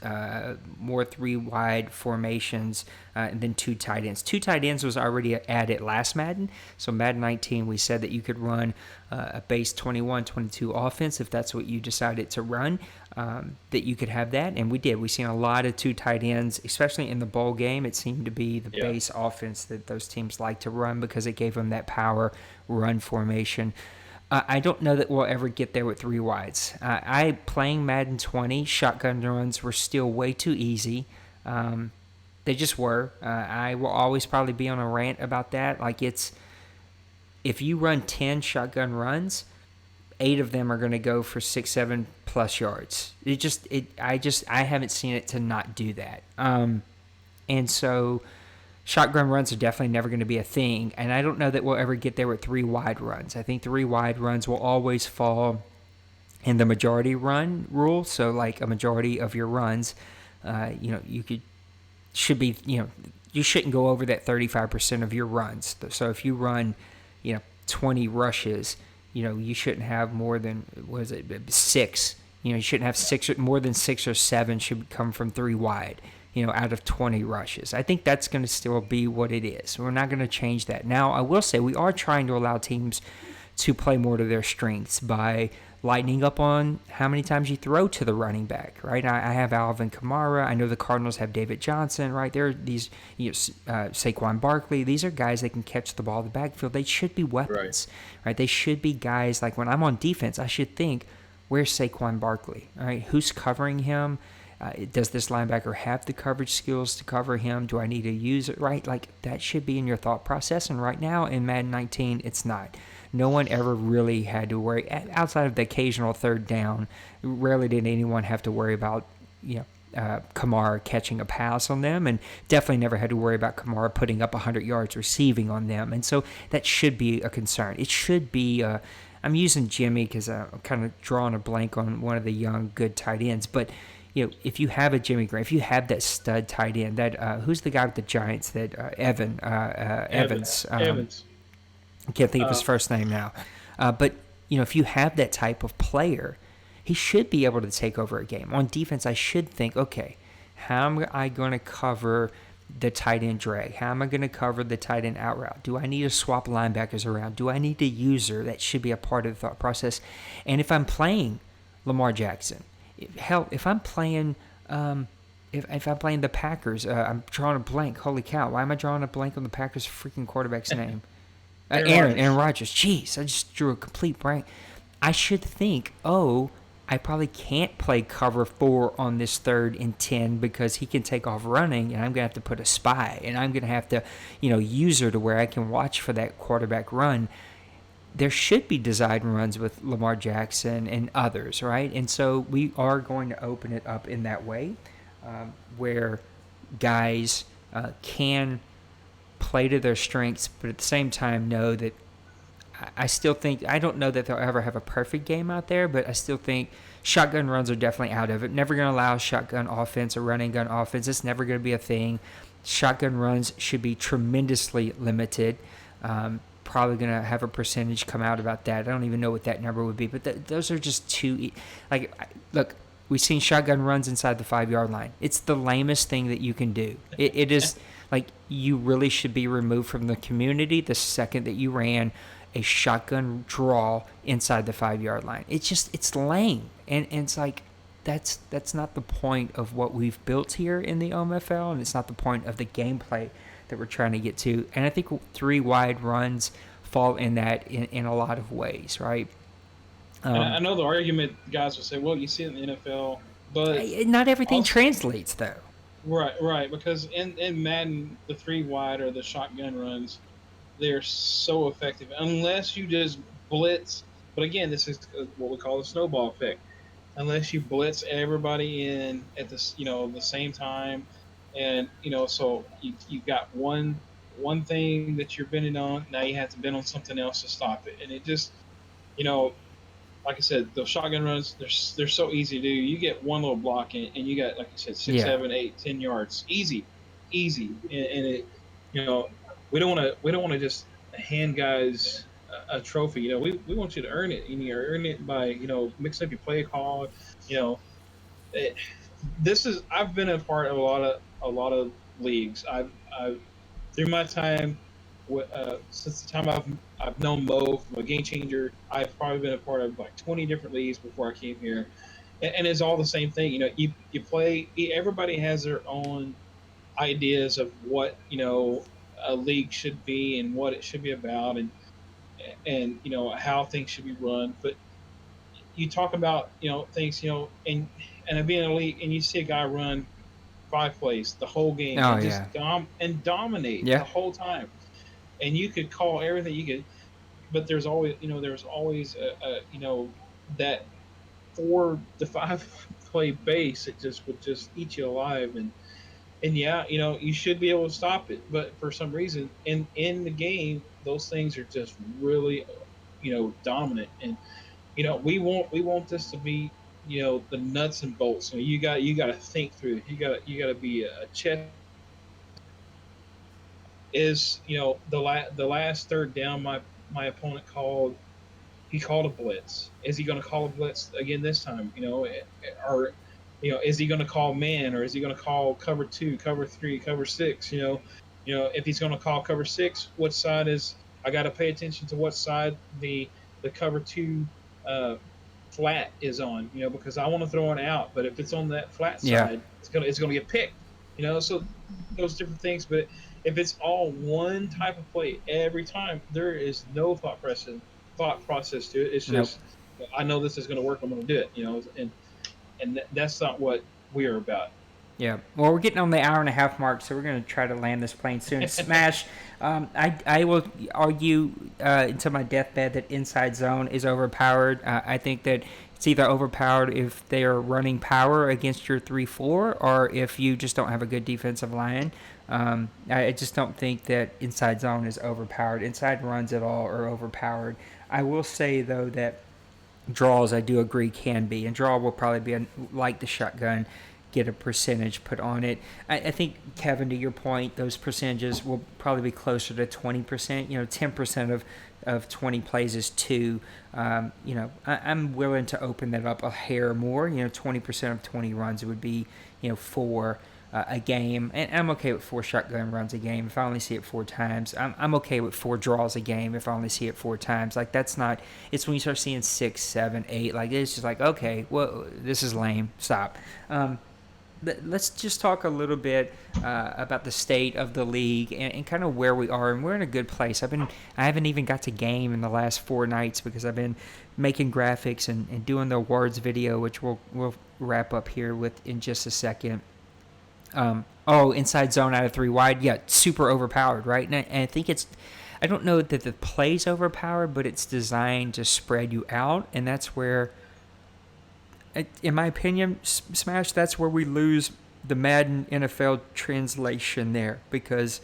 more 3 wide formations, and then 2 tight ends. 2 tight ends was already added last Madden. So Madden 19, we said that you could run a base 21, 22 offense if that's what you decided to run, that you could have that. And we did. We've seen a lot of 2 tight ends, especially in the bowl game. It seemed to be the base offense that those teams like to run because it gave them that power run formation. I don't know that we'll ever get there with 3 wides. Playing Madden 20, shotgun runs were still way too easy. They just were. I will always probably be on a rant about that. If you run 10 shotgun runs, 8 of them are going to go for 6, 7 plus yards. I haven't seen it to not do that. And so shotgun runs are definitely never going to be a thing, and I don't know that we'll ever get there with 3 wide runs. I think 3 wide runs will always fall in the majority run rule. So like a majority of your runs, you shouldn't go over that 35% of your runs. So if you run, 20 rushes, you shouldn't have more than 6. You shouldn't have more than 6 or 7 should come from 3 wide. Out of 20 rushes. I think that's going to still be what it is. We're not going to change that. Now, I will say we are trying to allow teams to play more to their strengths by lightening up on how many times you throw to the running back, right? I have Alvin Kamara. I know the Cardinals have David Johnson, right? There are these, Saquon Barkley. These are guys that can catch the ball in the backfield. They should be weapons, right? They should be guys like when I'm on defense, I should think, where's Saquon Barkley, all right? Who's covering him? Does this linebacker have the coverage skills to cover him? Do I need to use it, right? That should be in your thought process. And right now in Madden 19, it's not. No one ever really had to worry, outside of the occasional third down, rarely did anyone have to worry about, Kamara catching a pass on them, and definitely never had to worry about Kamara putting up 100 yards receiving on them. And so that should be a concern. It should be, I'm using Jimmy because I'm kind of drawing a blank on one of the young, good tight ends, but if you have a Jimmy Graham, if you have that stud tight end, that who's the guy with the Giants, that Evans. Evans. I can't think of his first name now. But if you have that type of player, he should be able to take over a game. On defense, I should think, okay, how am I going to cover the tight end drag? How am I going to cover the tight end out route? Do I need to swap linebackers around? Do I need a user? That should be a part of the thought process. And if I'm playing Lamar Jackson, hell, if I'm playing, if I'm playing the Packers, I'm drawing a blank. Holy cow! Why am I drawing a blank on the Packers' freaking quarterback's name? Aaron Rodgers. Jeez, I just drew a complete blank. I should think, I probably can't play cover 4 on this 3rd and 10 because he can take off running, and I'm gonna have to put a spy, and I'm gonna have to, user to where I can watch for that quarterback run. There should be design runs with Lamar Jackson and others, right? And so we are going to open it up in that way, where guys can play to their strengths, but at the same time know that I still think, I don't know that they'll ever have a perfect game out there, but I still think shotgun runs are definitely out of it. Never going to allow shotgun offense or running gun offense. It's never going to be a thing. Shotgun runs should be tremendously limited. Probably going to have a percentage come out about that. I don't even know what that number would be, but those are just too, look, we've seen shotgun runs inside the 5-yard line. It's the lamest thing that you can do. It is you really should be removed from the community the second that you ran a shotgun draw inside the 5-yard line. It's lame. And it's that's not the point of what we've built here in the OMFL, and it's not the point of the gameplay that we're trying to get to. And I think 3 wide runs fall in that in a lot of ways, right? I know the argument guys will say, well, you see it in the NFL, but not everything translates, though. Right, because in Madden, the 3 wide or the shotgun runs, they're so effective unless you just blitz. But again, this is what we call the snowball effect. Unless you blitz everybody in at the same time, and so you got one thing that you're bending on. Now you have to bend on something else to stop it, and it just you know like I said, those shotgun runs, they're so easy to do. You get one little block and you got, like you said, six, Yeah. 7, 8, 10 yards, easy. And it, you know, we don't want to just hand guys a trophy. We want you to earn it, and you earn it by mixing up your play call. You know, it, I've been a part of a lot of leagues. I've through my time, since the time I've known Mo from a game changer, I've probably been a part of like 20 different leagues before I came here, and it's all the same thing. You play. Everybody has their own ideas of what a league should be and what it should be about, and how things should be run. But you talk about things and being in a league, and you see a guy run 5 plays the whole game Oh and just yeah. dominate the Yeah. whole time, and you could call everything you could, but there's always that 4 to 5 play base that just would just eat you alive, and yeah, you should be able to stop it, but for some reason in the game those things are just really dominant, and we want this to be the nuts and bolts. You got to think through it. You got to be a chess. Is the last third down my opponent called. He called a blitz. Is he going to call a blitz again this time? Or is he going to call man, or is he going to call cover two, cover three, cover six? If he's going to call cover six, what side is? I got to pay attention to what side the cover two uh, flat is on. Because I want to throw it out, but if it's on that flat Yeah. side, it's gonna get picked. So those different things. But if it's all one type of play every time, there is no thought process to it. It's Nope. just I know this is going to work. I'm going to do it. And that's not what we are about. Yeah. Well, we're getting on the hour and a half mark, so we're going to try to land this plane soon. Smash. I will argue until my deathbed that inside zone is overpowered. I think that it's either overpowered if they are running power against your 3-4, or if you just don't have a good defensive line. I just don't think that inside zone is overpowered. Inside runs at all are overpowered. I will say, though, that draws, I do agree, can be. And draw will probably be like the shotgun, get a percentage put on it. I think, Kevin, to your point, those percentages will probably be closer to 20%. 10% of 20 plays is 2. I'm willing to open that up a hair more. 20% of 20 runs, it would be, 4 a game. And I'm okay with 4 shotgun runs a game if I only see it 4 times. I'm okay with 4 draws a game if I only see it 4 times. Like, that's not, it's when you start seeing 6, 7, 8, like, it's just like, okay, well, this is lame. Stop. Let's just talk a little bit about the state of the league and kind of where we are, and we're in a good place. I haven't even got to game in the last 4 nights because I've been making graphics and doing the awards video, which we'll wrap up here with in just a second. Inside zone out of 3 wide, yeah, super overpowered, right? And I think I don't know that the play's overpowered, but it's designed to spread you out, and that's where, in my opinion, Smash, that's where we lose the Madden NFL translation there, because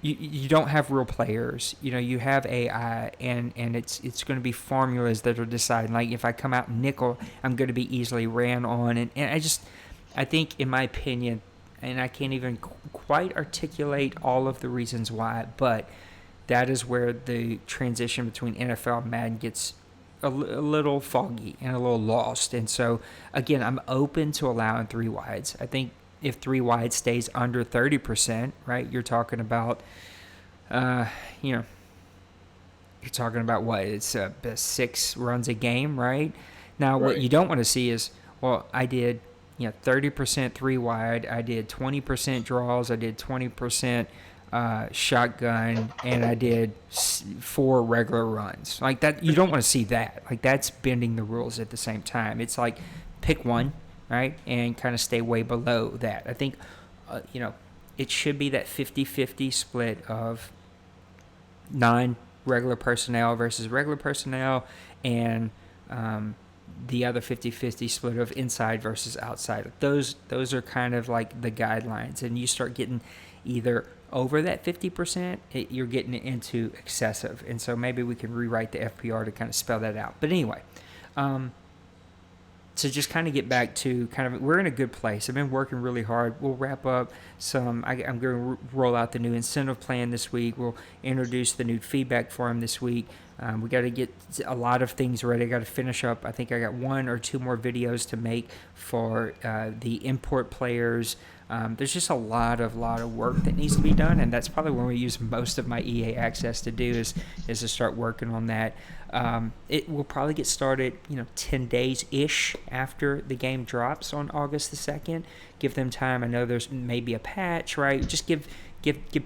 you don't have real players. You have AI, and it's going to be formulas that are deciding. Like, if I come out nickel, I'm going to be easily ran on, and I think, in my opinion, and I can't even quite articulate all of the reasons why, but that is where the transition between NFL and Madden gets a little foggy and a little lost. And so, again, I'm open to allowing 3 wides. I think if 3 wide stays under 30%, right, you're talking about, you're talking about what? It's 6 runs a game, right? Now, what you don't want to see is, well, I did 30% 3 wide, I did 20% draws, I did 20% shotgun, and I did 4 regular runs. Like that, you don't want to see that. Like, that's bending the rules at the same time. It's like, pick one, right, and kind of stay way below that. I think, it should be that 50-50 split of non-regular personnel versus regular personnel, and the other 50-50 split of inside versus outside. Those are kind of like the guidelines, and you start getting either over that 50%, you're getting into excessive, and so maybe we can rewrite the FPR to kind of spell that out. But anyway, to just kind of get back to we're in a good place. I've been working really hard. We'll wrap up I'm going to roll out the new incentive plan this week. We'll introduce the new feedback form this week. We got to get a lot of things ready. I got to finish up. I think I got 1 or 2 more videos to make for the import players. There's just a lot of work that needs to be done, and that's probably when we use most of my EA access to do is to start working on that. It will probably get started, 10 days ish after the game drops on August the 2nd. Give them time. I know there's maybe a patch, right? Just give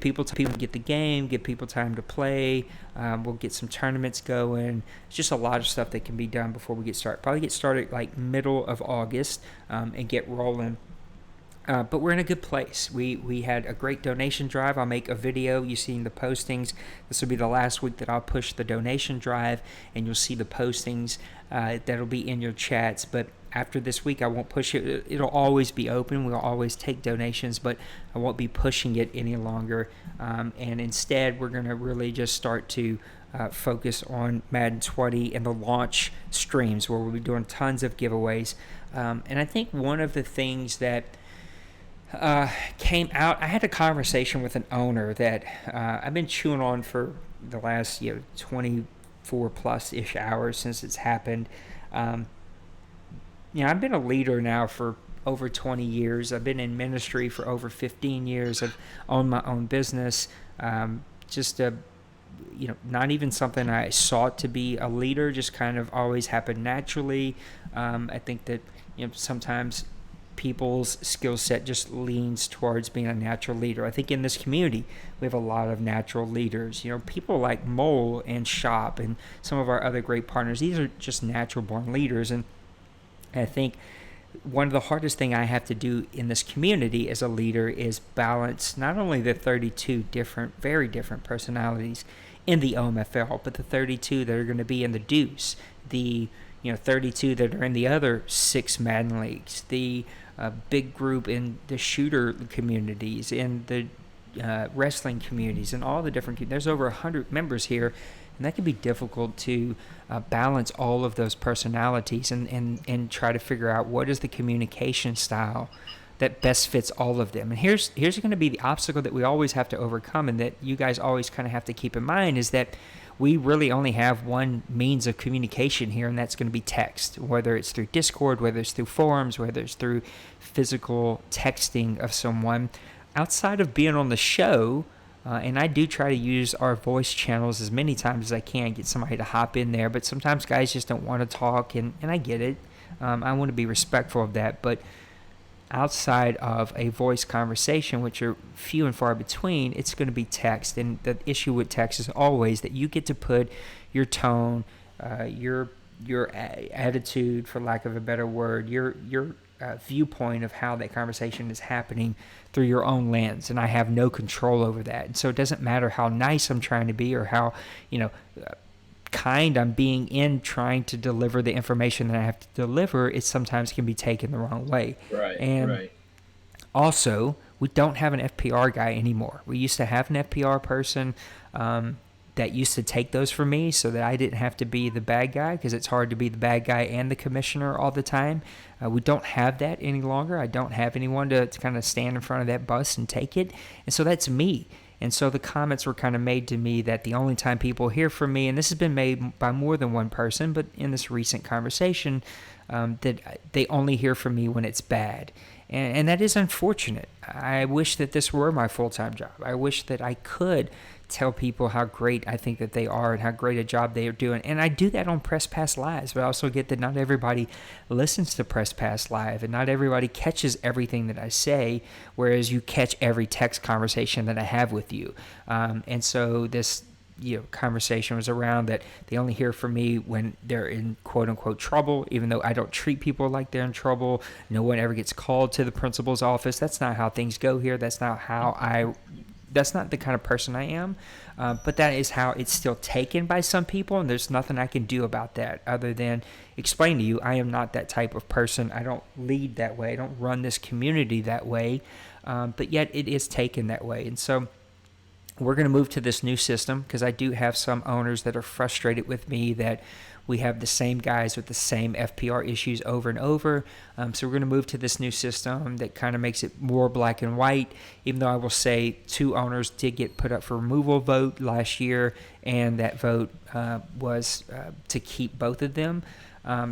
people time to get the game, give people time to play. We'll get some tournaments going. It's just a lot of stuff that can be done before we get started. Probably get started like middle of August and get rolling. But we're in a good place. We had a great donation drive. I'll make a video. You've seen the postings. This will be the last week that I'll push the donation drive, and you'll see the postings that'll be in your chats. But after this week, I won't push it. It'll always be open. We'll always take donations, but I won't be pushing it any longer. And instead, we're going to really just start to focus on Madden 20 and the launch streams, where we'll be doing tons of giveaways. And I think one of the things that came out, I had a conversation with an owner that I've been chewing on for the last 24 plus ish hours since it's happened. I've been a leader now for over 20 years. I've been in ministry for over 15 years. I've owned my own business. Not even something I sought to be a leader, just kind of always happened naturally. I think that sometimes people's skill set just leans towards being a natural leader. I think in this community we have a lot of natural leaders. People like Mole and Shop and some of our other great partners. These are just natural born leaders, and I think one of the hardest thing I have to do in this community as a leader is balance not only the 32 very different personalities in the OMFL, but the 32 that are going to be in the Deuce, the 32 that are in the other 6 Madden leagues, the big group in the shooter communities, in the wrestling communities, and all the different. There's over 100 members here, and that can be difficult to balance all of those personalities and try to figure out what is the communication style that best fits all of them. And here's going to be the obstacle that we always have to overcome, and that you guys always kind of have to keep in mind, is that we really only have one means of communication here, and that's going to be text, whether it's through Discord, whether it's through forums, whether it's through physical texting of someone. Outside of being on the show, and I do try to use our voice channels as many times as I can, get somebody to hop in there, but sometimes guys just don't want to talk, and I get it. I want to be respectful of that, but outside of a voice conversation, which are few and far between, it's going to be text. And the issue with text is always that you get to put your tone, your attitude, for lack of a better word, your viewpoint of how that conversation is happening through your own lens, and I have no control over that. And so it doesn't matter how nice I'm trying to be or how kind I'm being in trying to deliver the information that I have to deliver. It sometimes can be taken the wrong way. Right. Also, we don't have an FPR guy anymore. We used to have an FPR person that used to take those for me so that I didn't have to be the bad guy, because it's hard to be the bad guy and the commissioner all the time. We don't have that any longer. I don't have anyone to kind of stand in front of that bus and take it. And so that's me. And so the comments were kind of made to me that the only time people hear from me, and this has been made by more than one person, but in this recent conversation, that they only hear from me when it's bad. And that is unfortunate. I wish that this were my full-time job. I wish that I could tell people how great I think that they are and how great a job they are doing. And I do that on Press Pass Lives, but I also get that not everybody listens to Press Pass Live, and not everybody catches everything that I say, whereas you catch every text conversation that I have with you. And so this conversation was around that they only hear from me when they're in quote-unquote trouble, even though I don't treat people like they're in trouble. No one ever gets called to the principal's office. That's not how things go here. That's not how I that's not the kind of person I am, but that is how it's still taken by some people, and there's nothing I can do about that other than explain to you I am not that type of person. I don't lead that way. I don't run this community that way, but yet it is taken that way. And so we're going to move to this new system because I do have some owners that are frustrated with me that we have the same guys with the same FPR issues over and over. So we're going to move to this new system that kind of makes it more black and white, even though I will say 2 owners did get put up for removal vote last year, and that vote was to keep both of them.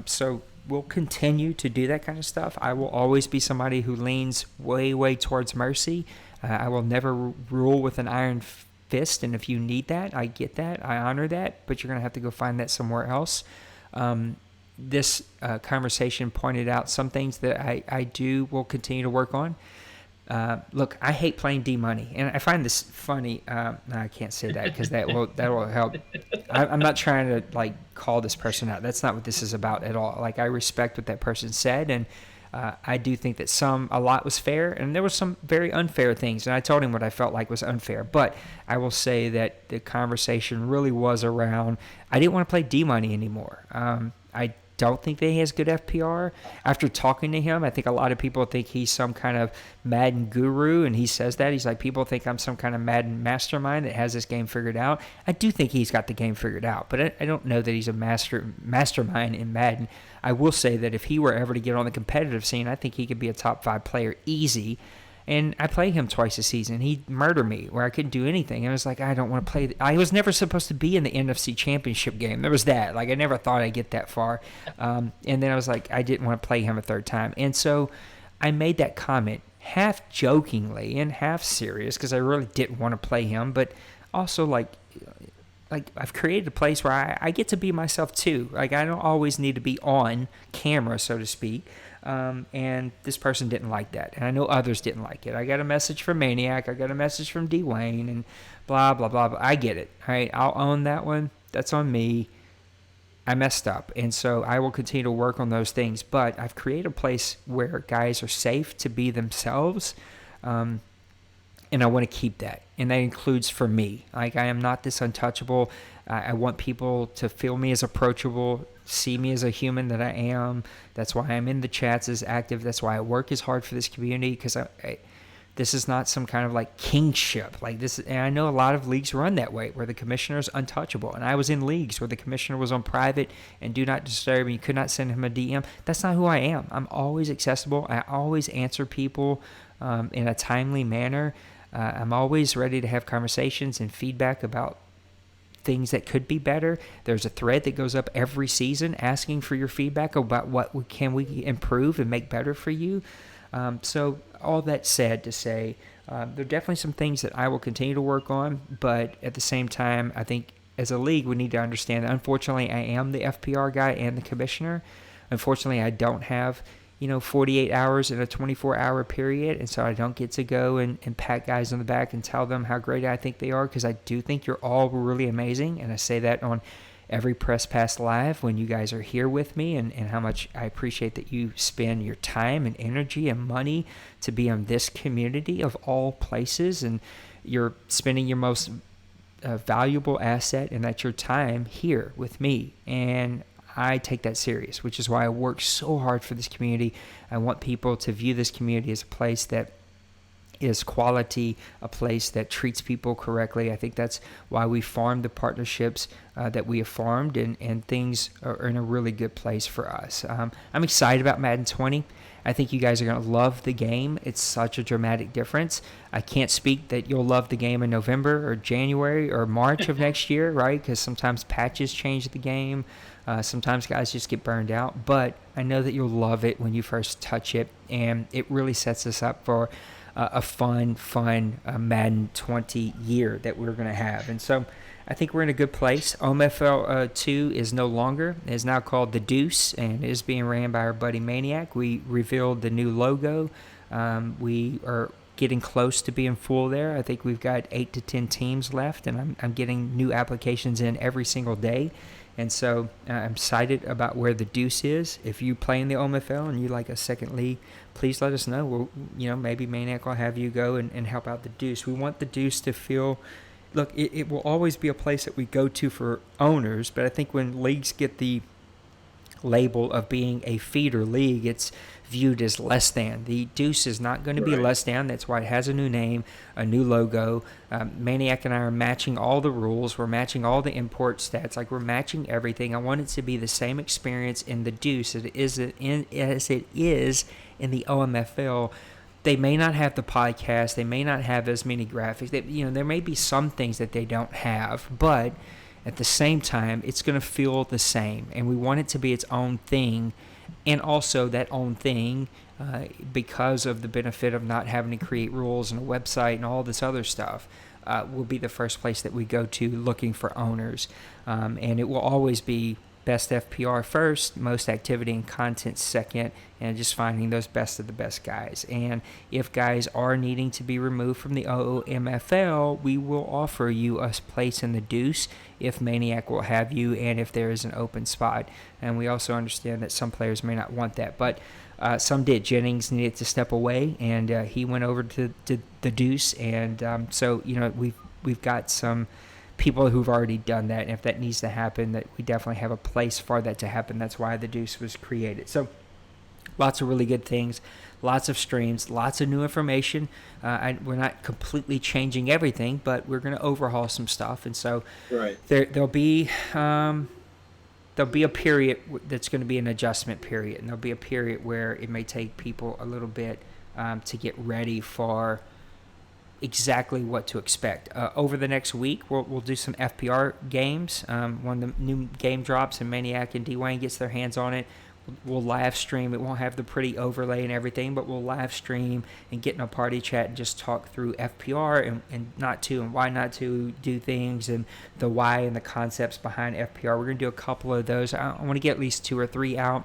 So we'll continue to do that kind of stuff. I will always be somebody who leans way, way towards mercy. I will never rule with an iron fist, and if you need that, I get that, I honor that, but you're going to have to go find that somewhere else. This conversation pointed out some things that I will continue to work on. Look, I hate playing D-Money, and I find this funny. No, I can't say that because that will help. I'm not trying to like call this person out. That's not what this is about at all. Like, I respect what that person said, and I do think that a lot was fair, and there was some very unfair things, and I told him what I felt like was unfair. But I will say that the conversation really was around, I didn't want to play D-Money anymore. I don't think that he has good FPR. After talking to him, I think a lot of people think he's some kind of Madden guru, and he says that. He's like, people think I'm some kind of Madden mastermind that has this game figured out. I do think he's got the game figured out, but I don't know that he's a mastermind in Madden. I will say that if he were ever to get on the competitive scene, I think he could be a top 5 player easy. And I played him twice a season. He'd murder me where I couldn't do anything. I was like, I don't want to play. I was never supposed to be in the NFC Championship game. There was that. Like, I never thought I'd get that far. And then I was like, I didn't want to play him a third time. And so I made that comment half jokingly and half serious because I really didn't want to play him. But also, like I've created a place where I get to be myself too. Like, I don't always need to be on camera, so to speak. And this person didn't like that, and I know others didn't like it. I got a message from Maniac, I got a message from Dwayne, and blah blah blah. I get it. All right, I'll own that one. That's on me. I messed up, and so I will continue to work on those things. But I've created a place where guys are safe to be themselves, and I want to keep that. And that includes for me. Like, I am not this untouchable. I want people to feel me as approachable, see me as a human that I am. That's why I'm in the chats as active. That's why I work as hard for this community, because this is not some kind of like kingship. Like this, and I know a lot of leagues run that way, where the commissioner is untouchable. And I was in leagues where the commissioner was on private and do not disturb, and you could not send him a DM. That's not who I am. I'm always accessible. I always answer people in a timely manner. I'm always ready to have conversations and feedback about things that could be better. There's a thread that goes up every season asking for your feedback about what can we improve and make better for you. So all that said to say, there are definitely some things that I will continue to work on, but at the same time, I think as a league, we need to understand that unfortunately I am the FPR guy and the commissioner. Unfortunately, I don't have 48 hours in a 24-hour period, and so I don't get to go and pat guys on the back and tell them how great I think they are, because I do think you're all really amazing, and I say that on every Press Pass Live when you guys are here with me, and how much I appreciate that you spend your time and energy and money to be on this community of all places, and you're spending your most valuable asset, and that's your time here with me, and I take that serious, which is why I work so hard for this community. I want people to view this community as a place that is quality, a place that treats people correctly. I think that's why we farmed the partnerships that we have farmed, and things are in a really good place for us. I'm excited about Madden 20. I think you guys are going to love the game. It's such a dramatic difference. I can't speak that you'll love the game in November or January or March of next year, right? Because sometimes patches change the game. Sometimes guys just get burned out. But I know that you'll love it when you first touch it. And it really sets us up for a fun Madden 20 year that we're going to have. And so I think we're in a good place. OMFL 2 is no longer. It is now called The Deuce, and it is being ran by our buddy Maniac. We revealed the new logo. We are getting close to being full there. I think we've got 8 to 10 teams left, and I'm getting new applications in every single day. And so I'm excited about where the Deuce is. If you play in the OMFL and you like a second league, please let us know. We'll, maybe Maniac will have you go and help out the Deuce. We want the Deuce to feel, look, it will always be a place that we go to for owners, but I think when leagues get the label of being a feeder league, it's viewed as less than. The Deuce is not going to be less than. That's why it has a new name, a new logo. Maniac and I are matching all the rules. We're matching all the import stats. Like, we're matching everything. I want it to be the same experience in the Deuce as it is in the OMFL. They may not have the podcast. They may not have as many graphics. There may be some things that they don't have, but at the same time, it's going to feel the same, and we want it to be its own thing. And also that own thing, because of the benefit of not having to create rules and a website and all this other stuff, will be the first place that we go to looking for owners. And it will always be best FPR first, most activity and content second, and just finding those best of the best guys. And if guys are needing to be removed from the OMFL, we will offer you a place in the Deuce if Maniac will have you, and if there is an open spot. And we also understand that some players may not want that, but some did. Jennings needed to step away, and he went over to the Deuce. And so we've got some people who've already done that, and if that needs to happen, that we definitely have a place for that to happen. That's why the Deuce was created. So lots of really good things, lots of streams, lots of new information. We're not completely changing everything, but we're going to overhaul some stuff. And so there'll be a period that's going to be an adjustment period, and there'll be a period where it may take people a little bit to get ready for exactly what to expect. Over the next week, we'll do some FPR games. When the new game drops and Maniac and Dwayne gets their hands on it, we'll live stream. It won't have the pretty overlay and everything, but we'll live stream and get in a party chat and just talk through FPR and not to and why not to do things, and the why and the concepts behind FPR. We're going to do a couple of those. I want to get at least 2 or 3 out.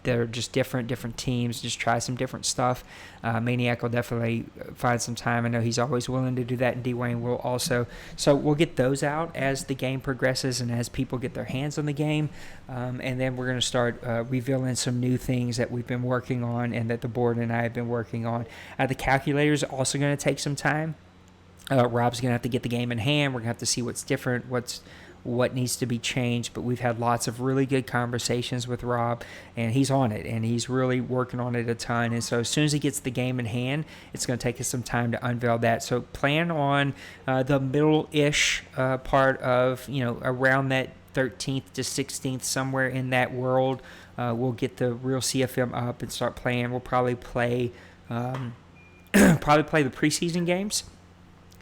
They're just different teams, just try some different stuff. Maniac will definitely find some time. I know he's always willing to do that, and Dwayne will also. So we'll get those out as the game progresses and as people get their hands on the game. And then we're going to start revealing some new things that we've been working on and that the board and I have been working on. The calculator is also going to take some time. Rob's going to have to get the game in hand. We're going to have to see what's different, what needs to be changed, but we've had lots of really good conversations with Rob, and he's on it, and he's really working on it a ton. And so as soon as he gets the game in hand, it's going to take us some time to unveil that. So plan on the middle-ish part of, around that 13th to 16th, somewhere in that world. We'll get the real CFM up and start playing. We'll probably play the preseason games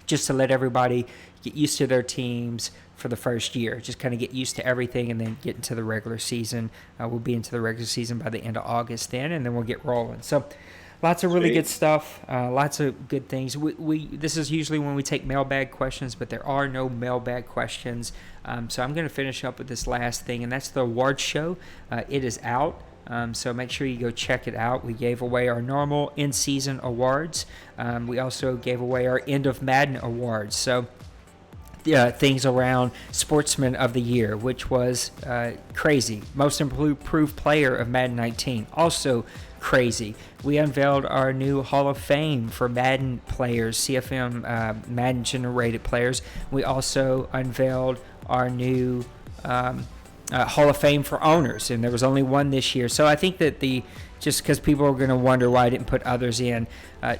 just to let everybody get used to their teams for the first year, just kind of get used to everything, and then get into the regular season. We'll be into the regular season by the end of August then, and then we'll get rolling. So lots of really good stuff, lots of good things. This is usually when we take mailbag questions, but there are no mailbag questions. So I'm going to finish up with this last thing, and that's the awards show. It is out. So make sure you go check it out. We gave away our normal in-season awards. We also gave away our end of Madden awards. So things around Sportsman of the Year, which was crazy. Most improved player of Madden 19, also crazy. We unveiled our new Hall of Fame for Madden players, CFM Madden generated players. We also unveiled our new Hall of Fame for owners, and there was only one this year. So I think that just because people are going to wonder why I didn't put others in,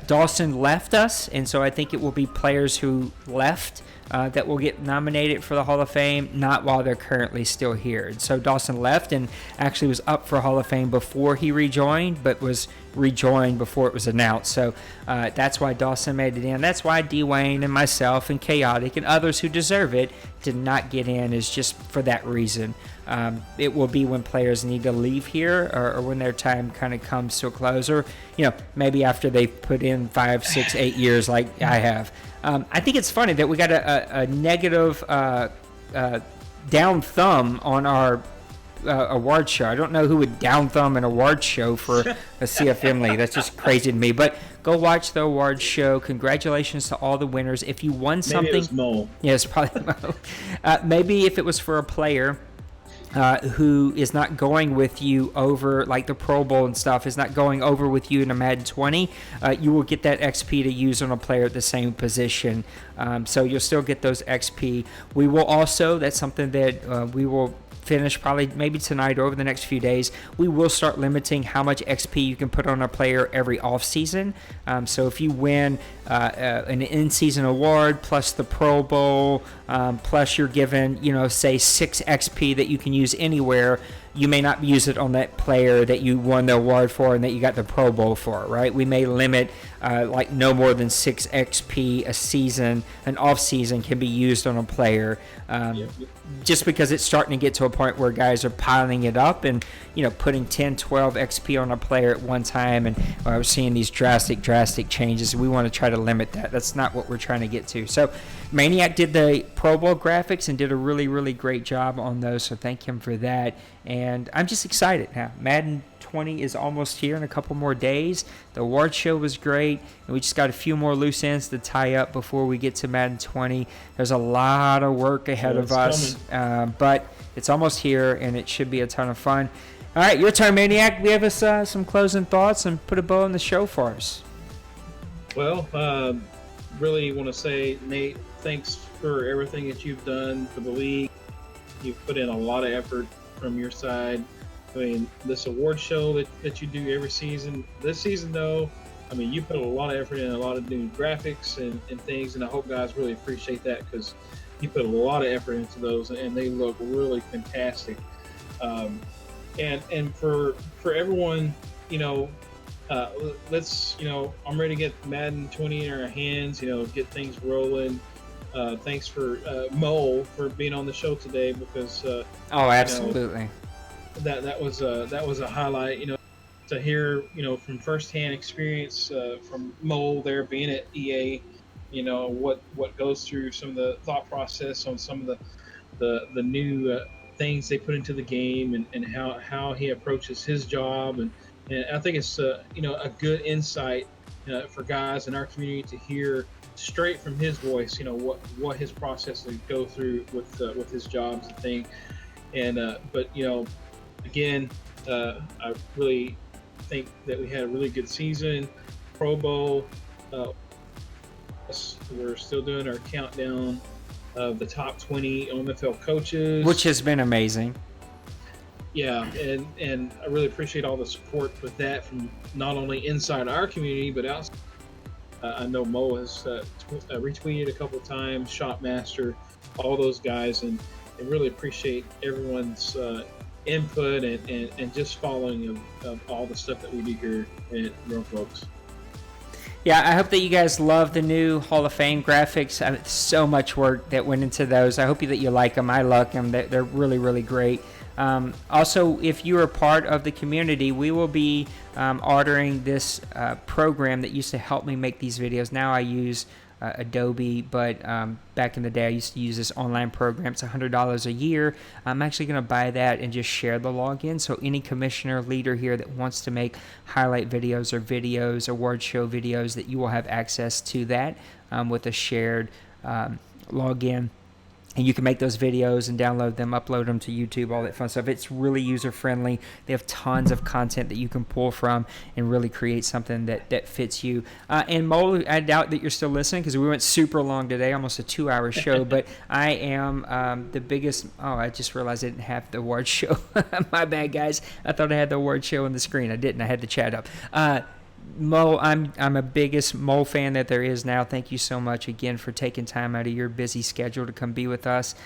Dawson left us, and so I think it will be players who left that will get nominated for the Hall of Fame, not while they're currently still here. And so Dawson left and actually was up for Hall of Fame before he rejoined, but was rejoined before it was announced. So that's why Dawson made it in. That's why Dwayne and myself and Chaotic and others who deserve it did not get in, is just for that reason. It will be when players need to leave here, or when their time kind of comes to a close, or maybe after they've put in 5, 6, 8 years like I have. I think it's funny that we got a negative down thumb on our award show. I don't know who would down thumb an award show for a CFM league. That's just crazy to me. But go watch the award show. Congratulations to all the winners. If you won something, maybe it was Mo. Yes, probably Mo. Maybe if it was for a player, who is not going with you over, like the Pro Bowl and stuff, is not going over with you in a Madden 20, you will get that XP to use on a player at the same position. So you'll still get those XP. We will also, that's something that we will finish probably maybe tonight or over the next few days, we will start limiting how much XP you can put on a player every offseason. So if you win an in-season award plus the Pro Bowl, plus you're given, say 6 XP that you can use anywhere, you may not use it on that player that you won the award for and that you got the Pro Bowl for, right? We may limit like no more than 6 XP a season. An off season can be used on a player, just because it's starting to get to a point where guys are piling it up and putting 10, 12 XP on a player at one time, and we're seeing these drastic changes. We want to try to limit that. That's not what we're trying to get to. So Maniac did the Pro Bowl graphics and did a really great job on those, so thank him for that. And I'm just excited now. Madden 20 is almost here in a couple more days. The award show was great, and we just got a few more loose ends to tie up before we get to Madden 20. There's a lot of work ahead of us, but it's almost here, and it should be a ton of fun. All right, your turn, Maniac. Give us some closing thoughts and put a bow on the show for us. Well, really want to say, Nate, thanks for everything that you've done for the league. You've put in a lot of effort from your side. I mean, this award show that you do every season. This season, though, I mean, you put a lot of effort in, a lot of new graphics and things, and I hope guys really appreciate that, because you put a lot of effort into those, and they look really fantastic. And for everyone, let's, I'm ready to get Madden 20 in our hands, get things rolling. Thanks for Mo for being on the show today, because oh, absolutely. That was a highlight, to hear, from firsthand experience from Mo there being at EA, what goes through some of the thought process on some of the new things they put into the game, and how he approaches his job, and I think it's a good insight for guys in our community to hear straight from his voice, what his processes go through with his jobs and thing. And but again, I really think that we had a really good season. Pro Bowl, we're still doing our countdown of the top 20 OMFL coaches, which has been amazing. Yeah, and I really appreciate all the support with that from not only inside our community but outside. I know Mo has retweeted a couple of times, Shopmaster, all those guys, and really appreciate everyone's input and just following of all the stuff that we do here at Real Folks. Yeah, I hope that you guys love the new Hall of Fame graphics. So much work that went into those. I hope that you like them. I like them. They're really great. Also, if you are part of the community, we will be ordering this program that used to help me make these videos. Now I use Adobe, but back in the day I used to use this online program. It's $100 a year. I'm actually going to buy that and just share the login, so any commissioner leader here that wants to make highlight videos or award show videos, that you will have access to that with a shared login. And you can make those videos and download them, upload them to YouTube, all that fun stuff. It's really user-friendly. They have tons of content that you can pull from and really create something that fits you. And Mo, I doubt that you're still listening, because we went super long today, almost a 2-hour show. But I am the biggest... Oh, I just realized I didn't have the award show. My bad, guys. I thought I had the award show on the screen. I didn't. I had the chat up. Mo, I'm a biggest Mo fan that there is now. Thank you so much again for taking time out of your busy schedule to come be with us.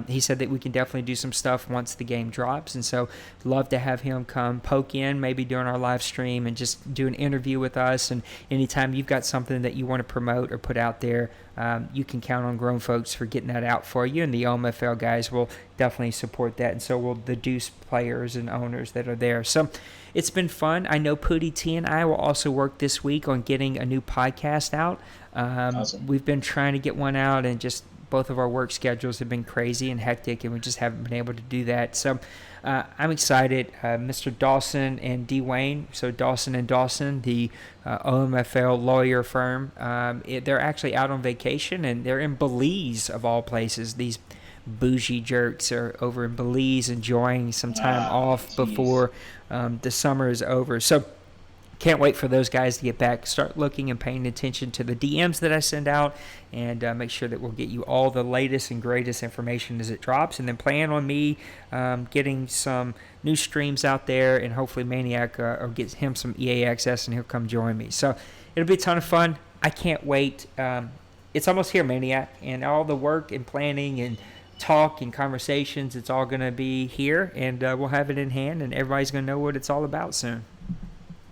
He said that we can definitely do some stuff once the game drops, and so love to have him come poke in, maybe during our live stream, and just do an interview with us. And anytime you've got something that you want to promote or put out there, you can count on Grown Folks for getting that out for you, and the OMFL guys will definitely support that, and so will the Deuce players and owners that are there. So it's been fun. I know Pootie T and I will also work this week on getting a new podcast out. Awesome. We've been trying to get one out, and just both of our work schedules have been crazy and hectic, and we just haven't been able to do that. So I'm excited. Mr. Dawson and Dwayne, so Dawson and Dawson, the OMFL lawyer firm, they're actually out on vacation, and they're in Belize, of all places. These bougie jerks are over in Belize enjoying some time off before the summer is over. So can't wait for those guys to get back. Start looking and paying attention to the DMs that I send out, and make sure that we'll get you all the latest and greatest information as it drops. And then plan on me getting some new streams out there, and hopefully Maniac or get him some EA access, and he'll come join me. So it'll be a ton of fun. I can't wait. It's almost here, Maniac, and all the work and planning and talk and conversations, it's all going to be here, and we'll have it in hand, and everybody's going to know what it's all about soon.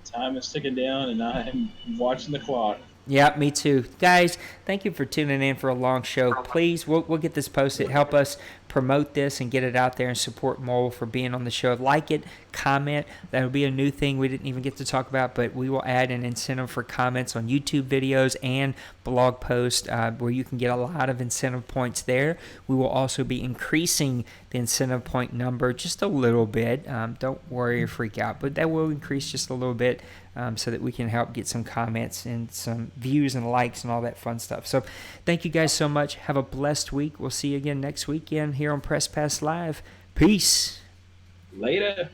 Time is ticking down, and I'm watching the clock. Yeah, me too. Guys, thank you for tuning in for a long show. Please, we'll get this posted. Help us promote this and get it out there and support Mole for being on the show. Like it, comment. That'll be a new thing we didn't even get to talk about, but we will add an incentive for comments on YouTube videos and blog posts where you can get a lot of incentive points there. We will also be increasing the incentive point number just a little bit. Don't worry or freak out, but that will increase just a little bit so that we can help get some comments and some views and likes and all that fun stuff. So thank you guys so much. Have a blessed week. We'll see you again next weekend here on Press Pass Live. Peace. Later.